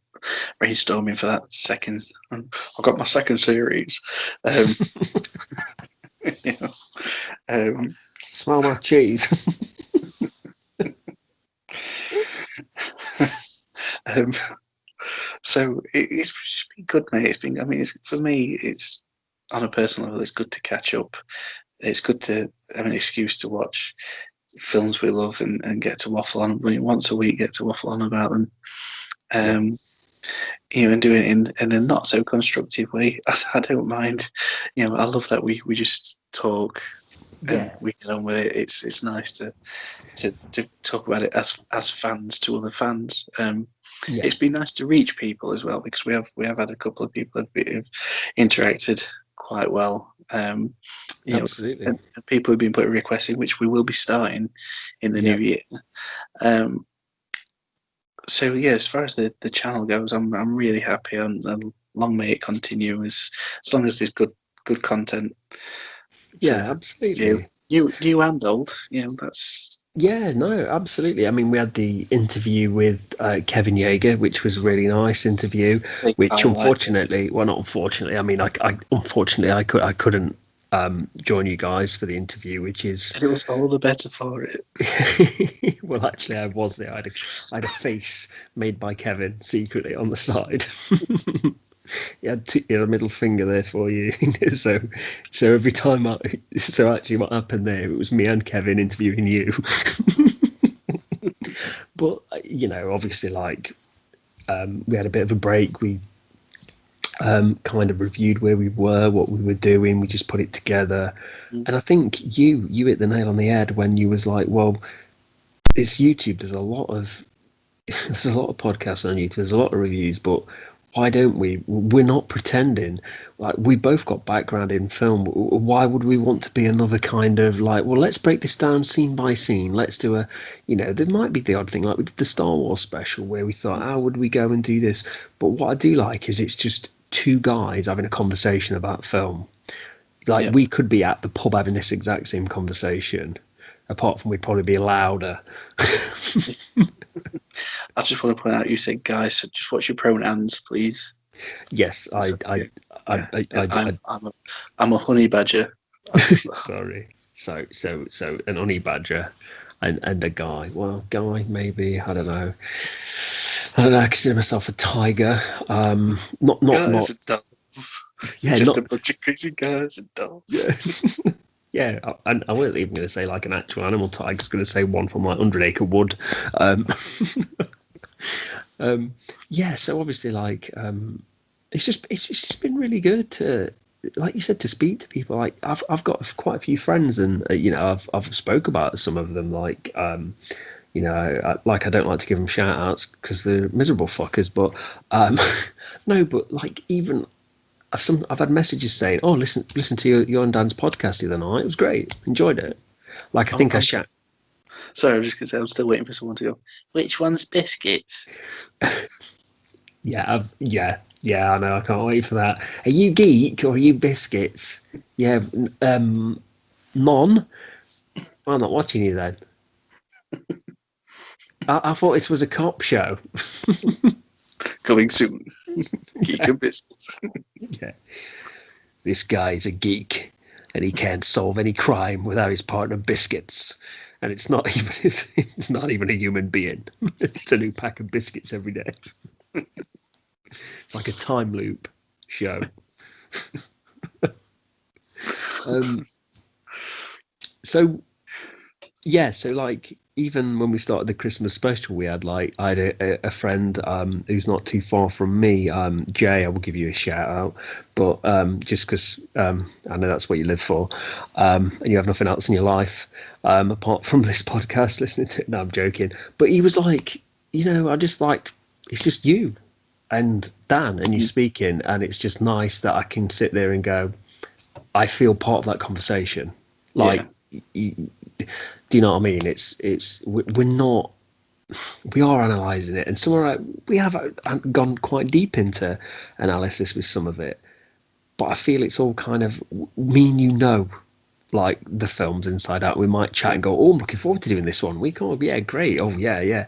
[SPEAKER 2] brainstorming for that second. I've got my second series. You know,
[SPEAKER 1] Smell my cheese.
[SPEAKER 2] So it's been good, mate. It's been. I mean, for me, it's on a personal level. It's good to catch up. It's good to have an excuse to watch films we love and get to waffle on. Once a week, get to waffle on about them. And do it in a not so constructive way. I don't mind. I love that we just talk and we get on with it. It's nice to talk about it as fans to other fans. It's been nice to reach people as well, because we have had a couple of people who've interacted quite well.
[SPEAKER 1] Absolutely.
[SPEAKER 2] And people have been putting requests in, which we will be starting in the new year. So yeah, as far as the channel goes, I'm really happy, and long may it continue as long as there's good content.
[SPEAKER 1] Absolutely.
[SPEAKER 2] New and old, that's.
[SPEAKER 1] Yeah, no, absolutely. I mean, we had the interview with Kevin Yeager, which was a really nice interview. Which unfortunately, well, not unfortunately. I mean, unfortunately I couldn't join you guys for the interview, which is.
[SPEAKER 2] And it was all the better for it.
[SPEAKER 1] Well, actually, I was there. I had a face made by Kevin secretly on the side. He had a middle finger there for you. so every time actually what happened there, it was me and Kevin interviewing you. But obviously, like we had a bit of a break. We kind of reviewed where we were, what we were doing. We just put it together. And I think you hit the nail on the head when you was like, well, it's YouTube. There's a lot of podcasts on YouTube. There's a lot of reviews, but why don't we? We're not pretending. Like, we both got background in film. Why would we want to be another kind of like, well, let's break this down scene by scene. Let's do there might be the odd thing, like we did the Star Wars special where we thought, how would we go and do this? But what I do like is it's just two guys having a conversation about film. Like, we could be at the pub having this exact same conversation, apart from we'd probably be louder.
[SPEAKER 2] I just want to point out, you said guys, so just watch your pronouns, please.
[SPEAKER 1] Yes, I'm
[SPEAKER 2] a honey badger.
[SPEAKER 1] Sorry. So an honey badger and a guy. Well, guy maybe, I don't know. I consider myself a tiger. Not
[SPEAKER 2] guys and dolls.
[SPEAKER 1] Yeah,
[SPEAKER 2] just a bunch of crazy guys and dolls.
[SPEAKER 1] Yeah. Yeah, I wasn't even going to say like an actual animal tiger. I was going to say one from like 100 Acre Wood. So obviously, like, it's just been really good to, like you said, to speak to people. Like, I've got quite a few friends, and I've spoke about some of them. Like, I don't like to give them shout outs because they're miserable fuckers. But no, but like even. I've had messages saying, "Oh, listen to your and Dan's podcast the other night. It was great. Enjoyed it." Like, I think I shout.
[SPEAKER 2] Sorry, I'm just going to say I'm still waiting for someone to go, which one's Biscuits?
[SPEAKER 1] Yeah, I know. I can't wait for that. Are you Geek or are you Biscuits? Yeah, none. Well, I'm not watching you then. I thought this was a cop show.
[SPEAKER 2] Coming soon. Geek and Biscuits.
[SPEAKER 1] Yeah. This guy's a geek and he can't solve any crime without his partner Biscuits. And it's not even a human being. It's a new pack of biscuits every day. It's like a time loop show. So like, even when we started the Christmas special, we had I had a friend who's not too far from me, Jay. I will give you a shout out, but just because I know that's what you live for, and you have nothing else in your life apart from this podcast, listening to it. No, I'm joking. But he was like, I just like it's just you and Dan, and you speaking, and it's just nice that I can sit there and go, I feel part of that conversation. Like,
[SPEAKER 2] Yeah.
[SPEAKER 1] do you know what I mean? We're not, we are analysing it, and we have gone quite deep into analysis with some of it, but I feel it's all kind of me and like the films inside out. We might chat
[SPEAKER 2] Yeah.
[SPEAKER 1] and go, oh, I'm looking forward to doing this one. We go, yeah, great. Oh, yeah, yeah.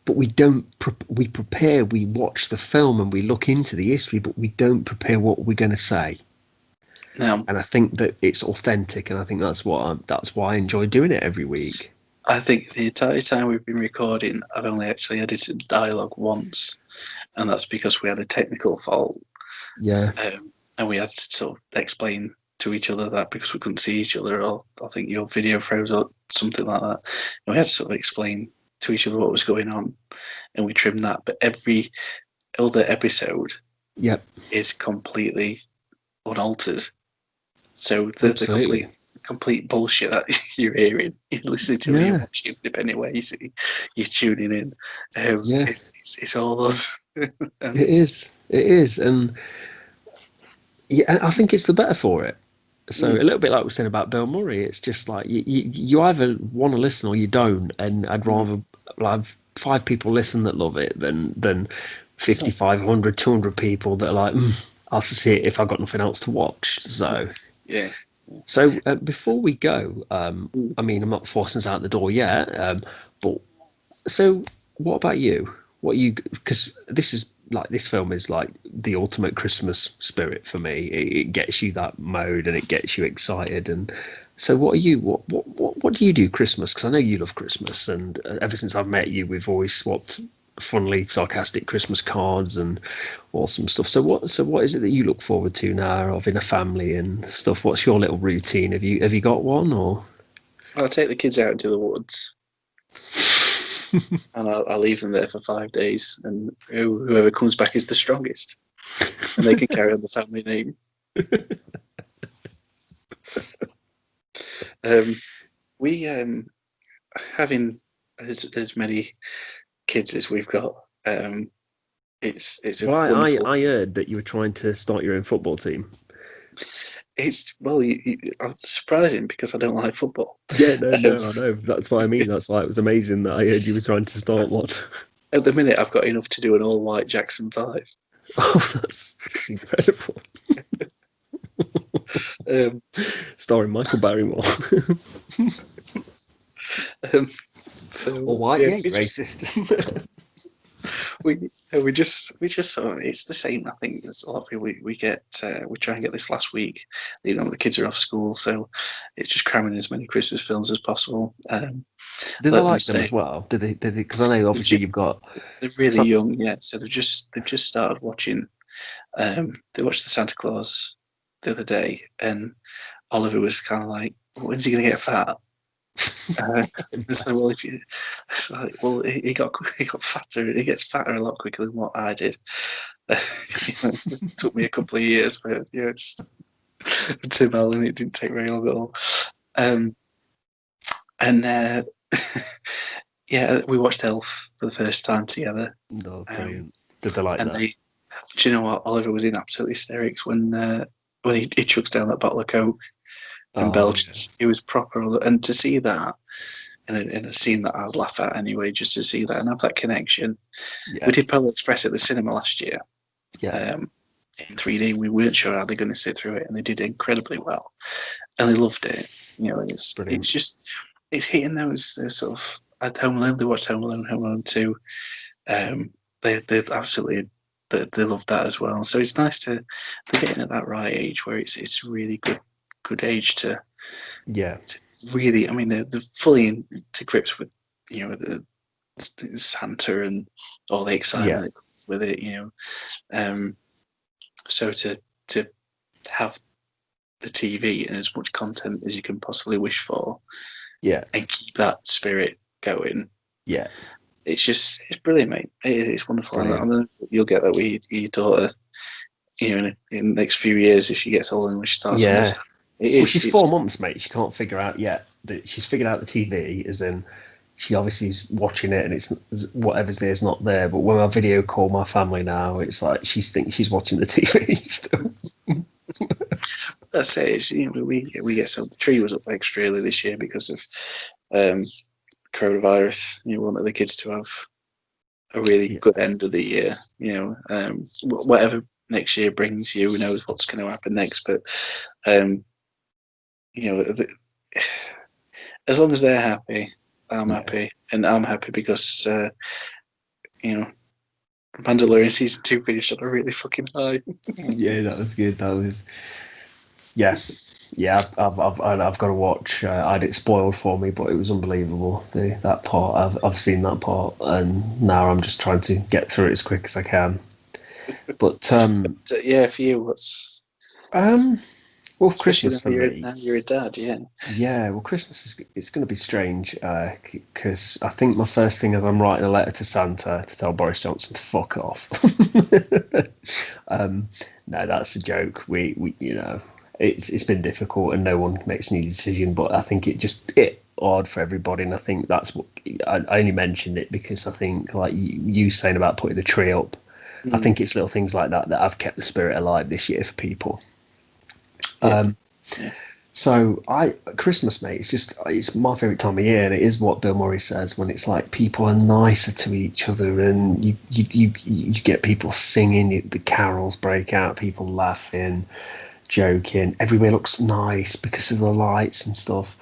[SPEAKER 1] But we don't, we prepare, we watch the film and we look into the history, but we don't prepare what we're going to say.
[SPEAKER 2] Now,
[SPEAKER 1] And I think that it's authentic, and I think that's that's why I enjoy doing it every week.
[SPEAKER 2] I think the entire time we've been recording, I've only actually edited dialogue once, and that's because we had a technical fault,
[SPEAKER 1] Yeah,
[SPEAKER 2] and we had to sort of explain to each other that because we couldn't see each other, or I think your video froze or something like that, and we had to sort of explain to each other what was going on, and we trimmed that. But every other episode
[SPEAKER 1] yep,
[SPEAKER 2] is completely unaltered. So the
[SPEAKER 1] absolutely.
[SPEAKER 2] complete bullshit that you're hearing, you're listening to, and you're
[SPEAKER 1] Yeah,
[SPEAKER 2] watching, depending where you're tuning in.
[SPEAKER 1] yeah,
[SPEAKER 2] It's all us.
[SPEAKER 1] it is. It is, and yeah, I think it's the better for it. So a little bit like we said about Bill Murray, it's just like you either want to listen or you don't, and I'd rather have 5 people listen that love it than 5,500, 200 people that are like, I'll see it if I've got nothing else to watch. So.
[SPEAKER 2] Yeah.
[SPEAKER 1] Before we go, I mean, I'm not forcing us out the door yet, but so what about you? Because this film is like the ultimate Christmas spirit for me. It gets you that mode and it gets you excited. And so, what are you? What do you do Christmas? Because I know you love Christmas, and ever since I've met you, we've always swapped funnily sarcastic Christmas cards and awesome stuff. So what is it that you look forward to now of in a family and stuff? What's your little routine? Have you got one or?
[SPEAKER 2] I'll take the kids out into the woods, and I'll leave them there for 5 days, and whoever comes back is the strongest, and they can carry on the family name. We having as many kids as we've got. It's a
[SPEAKER 1] Well,
[SPEAKER 2] wonderful.
[SPEAKER 1] I heard that you were trying to start your own football team.
[SPEAKER 2] It's well, I'm surprising because I don't like football.
[SPEAKER 1] Yeah, no,
[SPEAKER 2] Um,
[SPEAKER 1] no, I know. That's what I mean. That's why it was amazing that I heard you were trying to start one.
[SPEAKER 2] at the minute, I've got enough to do an all-white Jackson 5.
[SPEAKER 1] Oh, that's incredible.
[SPEAKER 2] Um,
[SPEAKER 1] Starring Michael Barrymore.
[SPEAKER 2] so
[SPEAKER 1] Or white,
[SPEAKER 2] yeah,
[SPEAKER 1] yeah, you racist.
[SPEAKER 2] we just sort of, it's the same. I think as a lot of people we get we try and get this last week. The kids are off school, so it's just cramming as many Christmas films as possible.
[SPEAKER 1] Do they
[SPEAKER 2] Let them
[SPEAKER 1] like them
[SPEAKER 2] stay.
[SPEAKER 1] as well? Do they? Because I know obviously you've got.
[SPEAKER 2] They're really
[SPEAKER 1] Some,
[SPEAKER 2] young, yeah. So they've just started watching. They watched the Santa Claus the other day, and Oliver was kind of like, "When's he gonna get fat?" It's like, well, if you, it's like, well, he got fatter. He gets fatter a lot quicker than what I did. It took me a couple of years, but yeah, it's Tim Allen. It didn't take very long at all. Um, and yeah, we watched Elf for the first time together.
[SPEAKER 1] no, brilliant. Did they like
[SPEAKER 2] And
[SPEAKER 1] that?
[SPEAKER 2] do you know what? Oliver was in absolute hysterics when he chucks down that bottle of Coke and
[SPEAKER 1] Oh,
[SPEAKER 2] belches. He was proper, and to see that in a scene that I'd laugh at anyway, just to see that and have that connection.
[SPEAKER 1] yeah,
[SPEAKER 2] We did Polar Express at the cinema last year
[SPEAKER 1] yeah,
[SPEAKER 2] in 3D. We weren't sure how they're going to sit through it, and they did incredibly well, and they loved it.
[SPEAKER 1] brilliant.
[SPEAKER 2] It's hitting those sort of at Home Alone. They watched Home Alone 2. They absolutely they loved that as well. So it's nice to they're getting at that right age where it's really good age to
[SPEAKER 1] Yeah,
[SPEAKER 2] really. I mean, they're fully into grips with the Santa and all the
[SPEAKER 1] yeah,
[SPEAKER 2] excitement that comes with it. So to have the TV and as much content as you can possibly wish for,
[SPEAKER 1] yeah,
[SPEAKER 2] and keep that spirit going.
[SPEAKER 1] yeah.
[SPEAKER 2] It's brilliant, mate. It's wonderful. I
[SPEAKER 1] Brilliant.
[SPEAKER 2] know you'll get that with your daughter, in the next few years if she gets older and she starts
[SPEAKER 1] Yeah.
[SPEAKER 2] understanding. It
[SPEAKER 1] Well,
[SPEAKER 2] is.
[SPEAKER 1] she's
[SPEAKER 2] It's
[SPEAKER 1] 4 months, mate. She can't figure out yet that she's figured out the TV, as in she obviously is watching it, and it's whatever's there is not there. But when I video call my family now, it's like she thinks she's watching the TV still.
[SPEAKER 2] That's it. It's, we get so the tree was up extra early this year because of coronavirus. You want the kids to have a really
[SPEAKER 1] Yeah.
[SPEAKER 2] good end of the year. Whatever next year brings, who knows what's going to happen next. But as long as they're happy, I'm happy, and I'm happy because Mandalorian season 2 finished on a really fucking high.
[SPEAKER 1] Yeah, that was good. That was yeah. Yeah, I've got to watch. I had it spoiled for me, but it was unbelievable. That part, I've seen that part, and now I'm just trying to get through it as quick as I can. But
[SPEAKER 2] Yeah, for you, what's
[SPEAKER 1] well,
[SPEAKER 2] especially
[SPEAKER 1] Christmas for
[SPEAKER 2] now
[SPEAKER 1] me.
[SPEAKER 2] you're a dad, yeah.
[SPEAKER 1] Yeah, well, Christmas is it's going to be strange because I think my first thing is I'm writing a letter to Santa to tell Boris Johnson to fuck off. No, that's a joke. We it's been difficult and no one makes any decision, but I think it odd for everybody, and I think that's what I only mentioned it because I think like you saying about putting the tree up. I think it's little things like that that have kept the spirit alive this year for people.
[SPEAKER 2] Yeah. Yeah.
[SPEAKER 1] So Christmas, mate, it's my favourite time of year, and it is what Bill Murray says when it's like people are nicer to each other, and you get people singing, the carols break out, people laughing, joking, everywhere looks nice because of the lights and stuff.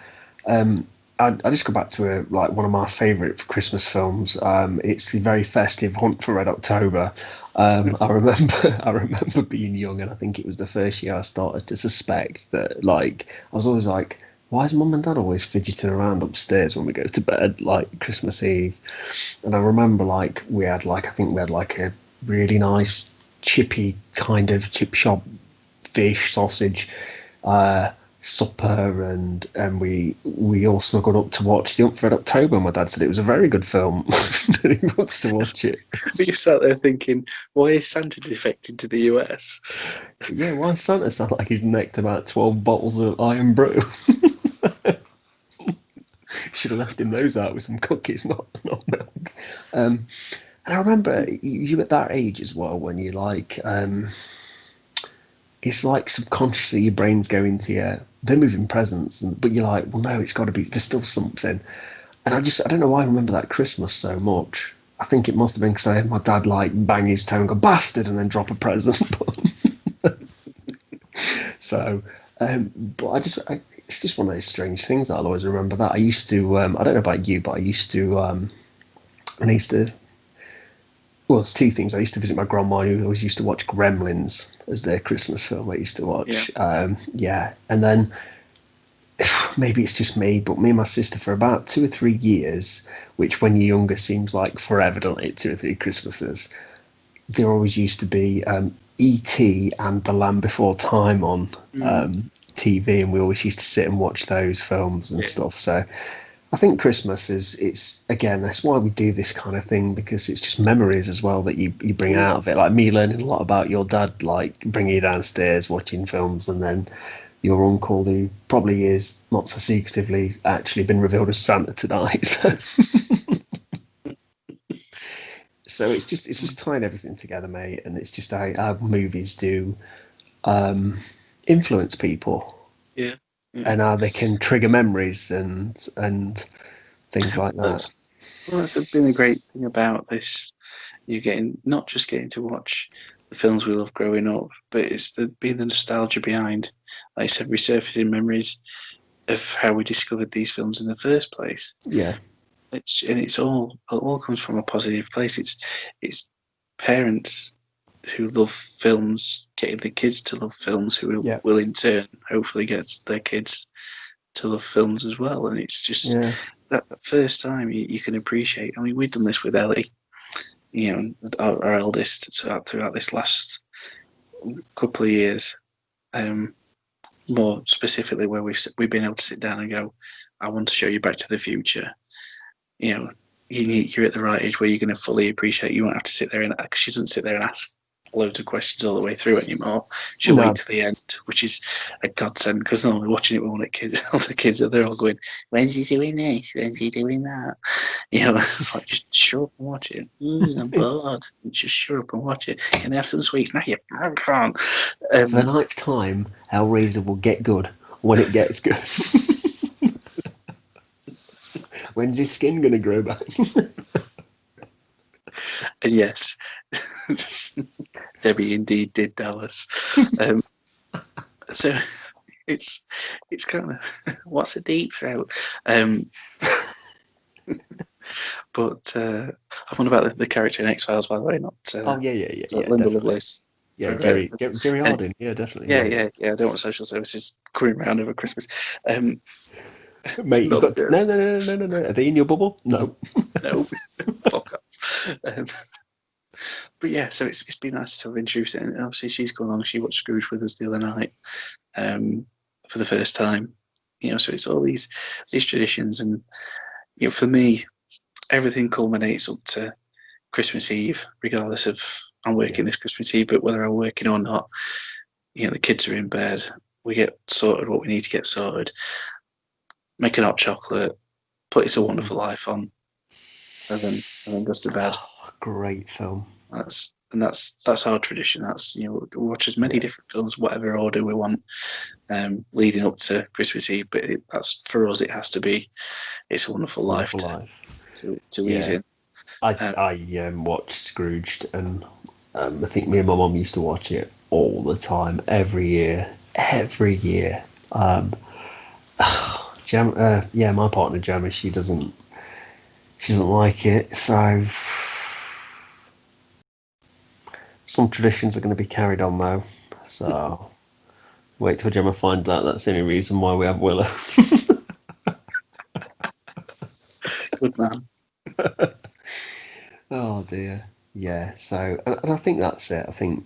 [SPEAKER 1] I just go back to one of my favourite Christmas films. It's the very festive Hunt for Red October. I remember I remember being young, and I think it was the first year I started to suspect that I was always like, why is Mum and Dad always fidgeting around upstairs when we go to bed like Christmas Eve? And I remember I think we had like a really nice chippy kind of chip shop fish sausage supper, and we all snuggled up to watch the Hunt for Red October. And my dad said it was a very good film, and he wants to watch it.
[SPEAKER 2] But you sat there thinking, why is Santa defecting to the US?
[SPEAKER 1] Yeah, why Santa sound like he's necked about 12 bottles of Iron Brew? Should have left him those out with some cookies, not milk. And I remember you at that age as well when you it's like subconsciously your brain's going to they're moving presents, but you're like, well, no, it's got to be, there's still something. And I don't know why I remember that Christmas so much. I think it must have been because I had my dad bang his toe and go bastard and then drop a present. So, but it's just one of those strange things that I'll always remember. That I used to, I don't know about you, but I used to. Well, it's two things. I used to visit my grandma, who always used to watch Gremlins as their Christmas film. I used to watch, yeah, and then maybe it's just me, but me and my sister for about 2 or 3 years, which when you're younger seems like forever, don't it? 2 or 3 Christmases. There always used to be E.T. and The Land Before Time on TV, and we always used to sit and watch those films and stuff. So I think Christmas it's again, that's why we do this kind of thing, because it's just memories as well that you bring out of it. Like me learning a lot about your dad, like bringing you downstairs watching films, and then your uncle, who probably is not so secretively actually been revealed as Santa tonight. So it's just tying everything together, mate, and it's just how movies do influence people,
[SPEAKER 2] Yeah.
[SPEAKER 1] and how they can trigger memories and things like that.
[SPEAKER 2] That's been a great thing about this. You're not just getting to watch the films we love growing up, but it's being the nostalgia behind, like I said, resurfacing memories of how we discovered these films in the first place.
[SPEAKER 1] Yeah,
[SPEAKER 2] It all comes from a positive place. It's parents who love films getting the kids to love films, who
[SPEAKER 1] yeah,
[SPEAKER 2] will in turn hopefully get their kids to love films as well. And it's just
[SPEAKER 1] yeah,
[SPEAKER 2] that first time you can appreciate. I mean, we've done this with Ellie, our eldest, throughout this last couple of years. More specifically, where we've been able to sit down and go, I want to show you Back to the Future. You're at the right age where you're going to fully appreciate. You won't have to sit there, and because she doesn't sit there and ask loads of questions all the way through anymore. She'll
[SPEAKER 1] No,
[SPEAKER 2] wait to the end, which is a godsend because normally watching it when kids, all the kids are they're all going, "When's he doing this? When's he doing that?" You know, it's like just shut up and watch it. I'm bored. Just shut up and watch it. Can I have some sweets? No, you can't.
[SPEAKER 1] for the ninth time, Hellraiser will get good when it gets good. When's his skin going to grow back?
[SPEAKER 2] And yes, Debbie indeed did Dallas. So it's kind of what's a deep throat. But I'm on about the character in X-Files, by the way, not
[SPEAKER 1] Oh yeah,
[SPEAKER 2] Linda
[SPEAKER 1] definitely.
[SPEAKER 2] Lovelace.
[SPEAKER 1] Yeah, Jerry Harding. Yeah, definitely.
[SPEAKER 2] Yeah. I don't want social services coming around over Christmas.
[SPEAKER 1] Mate, you've got to, no. Are they in your bubble? No.
[SPEAKER 2] No, fuck off. But yeah, so it's been nice to have introduced it, and obviously she's gone along. She watched Scrooge with us the other night for the first time. You know, so it's all these traditions, and you know, for me, everything culminates up to Christmas Eve, regardless of I'm working this Christmas Eve, but whether I'm working or not, you know, the kids are in bed. We get sorted what we need to get sorted. Make an hot chocolate, put It's a Wonderful Life on, and then goes to bed.
[SPEAKER 1] Oh, great film.
[SPEAKER 2] That's our tradition. That's, you know, we watch as many different films, whatever order we want, leading up to Christmas Eve. But that's for us. It has to be It's a Wonderful Life to ease in.
[SPEAKER 1] I watched Scrooged, and I think me and my mum used to watch it all the time, every year. My partner Gemma, she doesn't like it, so some traditions are going to be carried on though. So wait till Gemma finds out that's the only reason why we have Willow.
[SPEAKER 2] Good man.
[SPEAKER 1] Oh dear. Yeah. So, and I think that's it. I think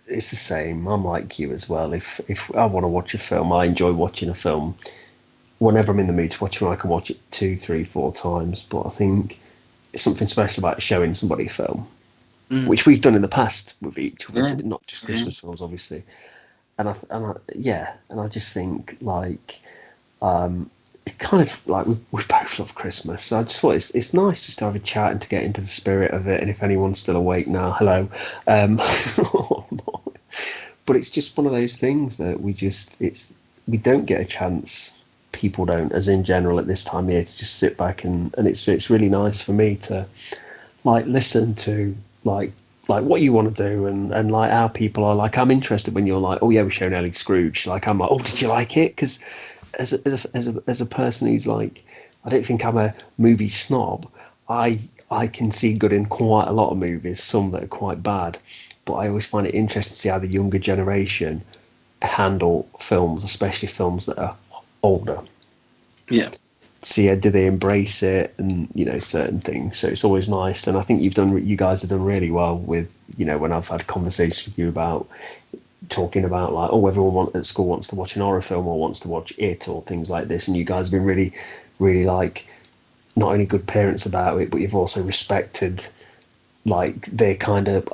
[SPEAKER 1] it's the same. I'm like you as well. If I want to watch a film, I enjoy watching a film. Whenever I'm in the mood to watch it, I can watch it 2, 3, 4 times. But I think it's something special about showing somebody a film, which we've done in the past with each, not just Christmas films, obviously. And I just think like it kind of like we both love Christmas, so I just thought it's nice just to have a chat and to get into the spirit of it. And if anyone's still awake now, hello. But it's just one of those things that we don't get a chance. People don't, as in general, at this time of year, to just sit back and it's really nice for me to like listen to like what you want to do and like how people are. Like, I'm interested when you're like, oh yeah, we're showing Ellie Scrooge. Like, I'm like, oh, did you like it? Because as a person who's like, I don't think I'm a movie snob. I can see good in quite a lot of movies, some that are quite bad, but I always find it interesting to see how the younger generation handle films, especially films that are older.
[SPEAKER 2] Yeah.
[SPEAKER 1] See, do they embrace it, and you know, certain things. So it's always nice, and I think you guys have done really well with, you know, when I've had conversations with you about talking about like, oh, everyone at school wants to watch an horror film or wants to watch it or things like this, and you guys have been really, really like not only good parents about it, but you've also respected like their kind of,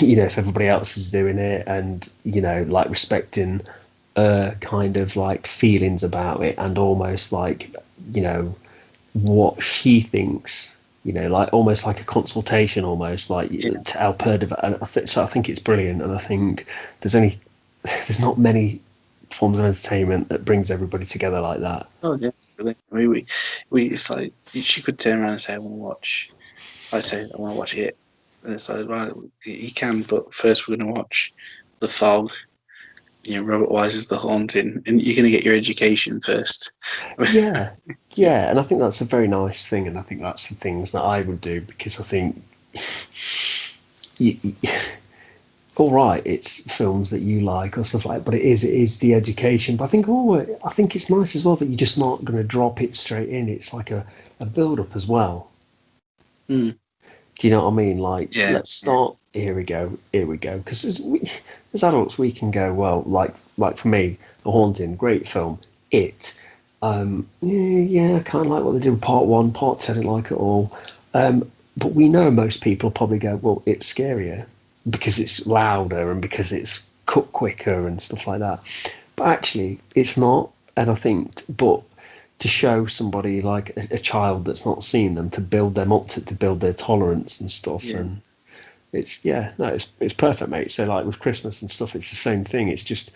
[SPEAKER 1] you know, if everybody else is doing it, and you know, like respecting kind of like feelings about it, and almost like, you know, what she thinks, you know, like almost like a consultation, almost like to help her develop. And I think it's brilliant, and I think there's not many forms of entertainment that brings everybody together like that.
[SPEAKER 2] Oh yeah, really. I mean, we it's like she could turn around and say, I want to watch. I say, I want to watch it. And it's like, right, you can, but first we're going to watch The Fog. You know, Robert Wise's The Haunting, and you're going to get your education first.
[SPEAKER 1] Yeah, and I think that's a very nice thing, and I think that's the things that I would do, because I think, you, all right, it's films that you like or stuff like, but it is the education. But I think it's nice as well that you're just not going to drop it straight in. It's like a build up as well.
[SPEAKER 2] Mm.
[SPEAKER 1] Do you know what I mean? Like,
[SPEAKER 2] Yeah.
[SPEAKER 1] let's start. Here we go. Because as adults, we can go, well, like for me, The Haunting, great film. It, yeah, I kind of like what they did in part one. Part two, I didn't like it all. But we know most people probably go, well, it's scarier. because it's louder and because it's cut quicker and stuff like that. But actually, it's not. And I think, but to show somebody like a child that's not seen them, to build them up to build their tolerance and stuff,
[SPEAKER 2] Yeah.
[SPEAKER 1] and it's perfect, mate. So like with Christmas and stuff, it's the same thing. It's just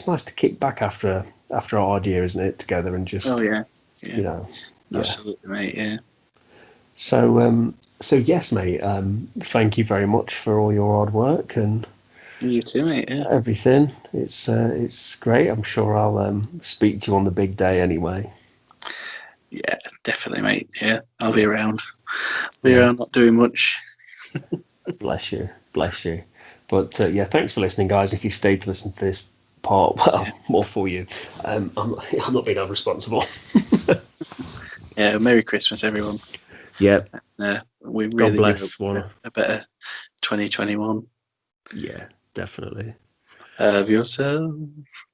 [SPEAKER 1] nice to kick back after a hard year, isn't it? Together and
[SPEAKER 2] Oh
[SPEAKER 1] just
[SPEAKER 2] yeah. Yeah.
[SPEAKER 1] yeah.
[SPEAKER 2] Absolutely, mate. Yeah.
[SPEAKER 1] So yes, mate. Thank you very much for all your hard work and
[SPEAKER 2] You too, mate. Yeah.
[SPEAKER 1] everything. It's great. I'm sure I'll speak to you on the big day anyway.
[SPEAKER 2] Yeah, definitely, mate. Yeah, I'll be
[SPEAKER 1] Yeah,
[SPEAKER 2] around. Be
[SPEAKER 1] yeah.
[SPEAKER 2] around, not doing much.
[SPEAKER 1] Bless you, bless you. But yeah, thanks for listening, guys. If you stayed to listen to this part, well,
[SPEAKER 2] Yeah.
[SPEAKER 1] more for you. I'm not being responsible.
[SPEAKER 2] Yeah. Merry Christmas, everyone.
[SPEAKER 1] Yeah.
[SPEAKER 2] We
[SPEAKER 1] God
[SPEAKER 2] really do hope
[SPEAKER 1] bless one.
[SPEAKER 2] for a better 2021.
[SPEAKER 1] Yeah, definitely.
[SPEAKER 2] Have yourself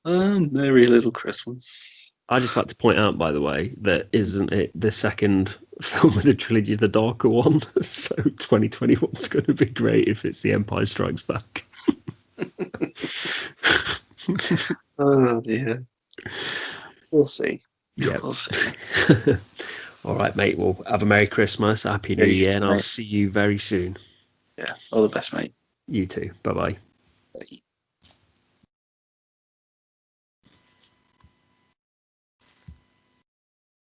[SPEAKER 2] a merry little Christmas.
[SPEAKER 1] I just like to point out, by the way, that isn't it the second film of the trilogy, the darker one? So 2021 is going to be great if it's The Empire Strikes Back.
[SPEAKER 2] Oh dear. We'll see.
[SPEAKER 1] Yeah.
[SPEAKER 2] We'll see.
[SPEAKER 1] All right, mate. Well, have a Merry Christmas, Happy New
[SPEAKER 2] Yeah, you
[SPEAKER 1] Year,
[SPEAKER 2] too,
[SPEAKER 1] and I'll
[SPEAKER 2] mate.
[SPEAKER 1] see you very soon.
[SPEAKER 2] Yeah. All the best, mate.
[SPEAKER 1] You too. Bye bye.
[SPEAKER 2] Bye.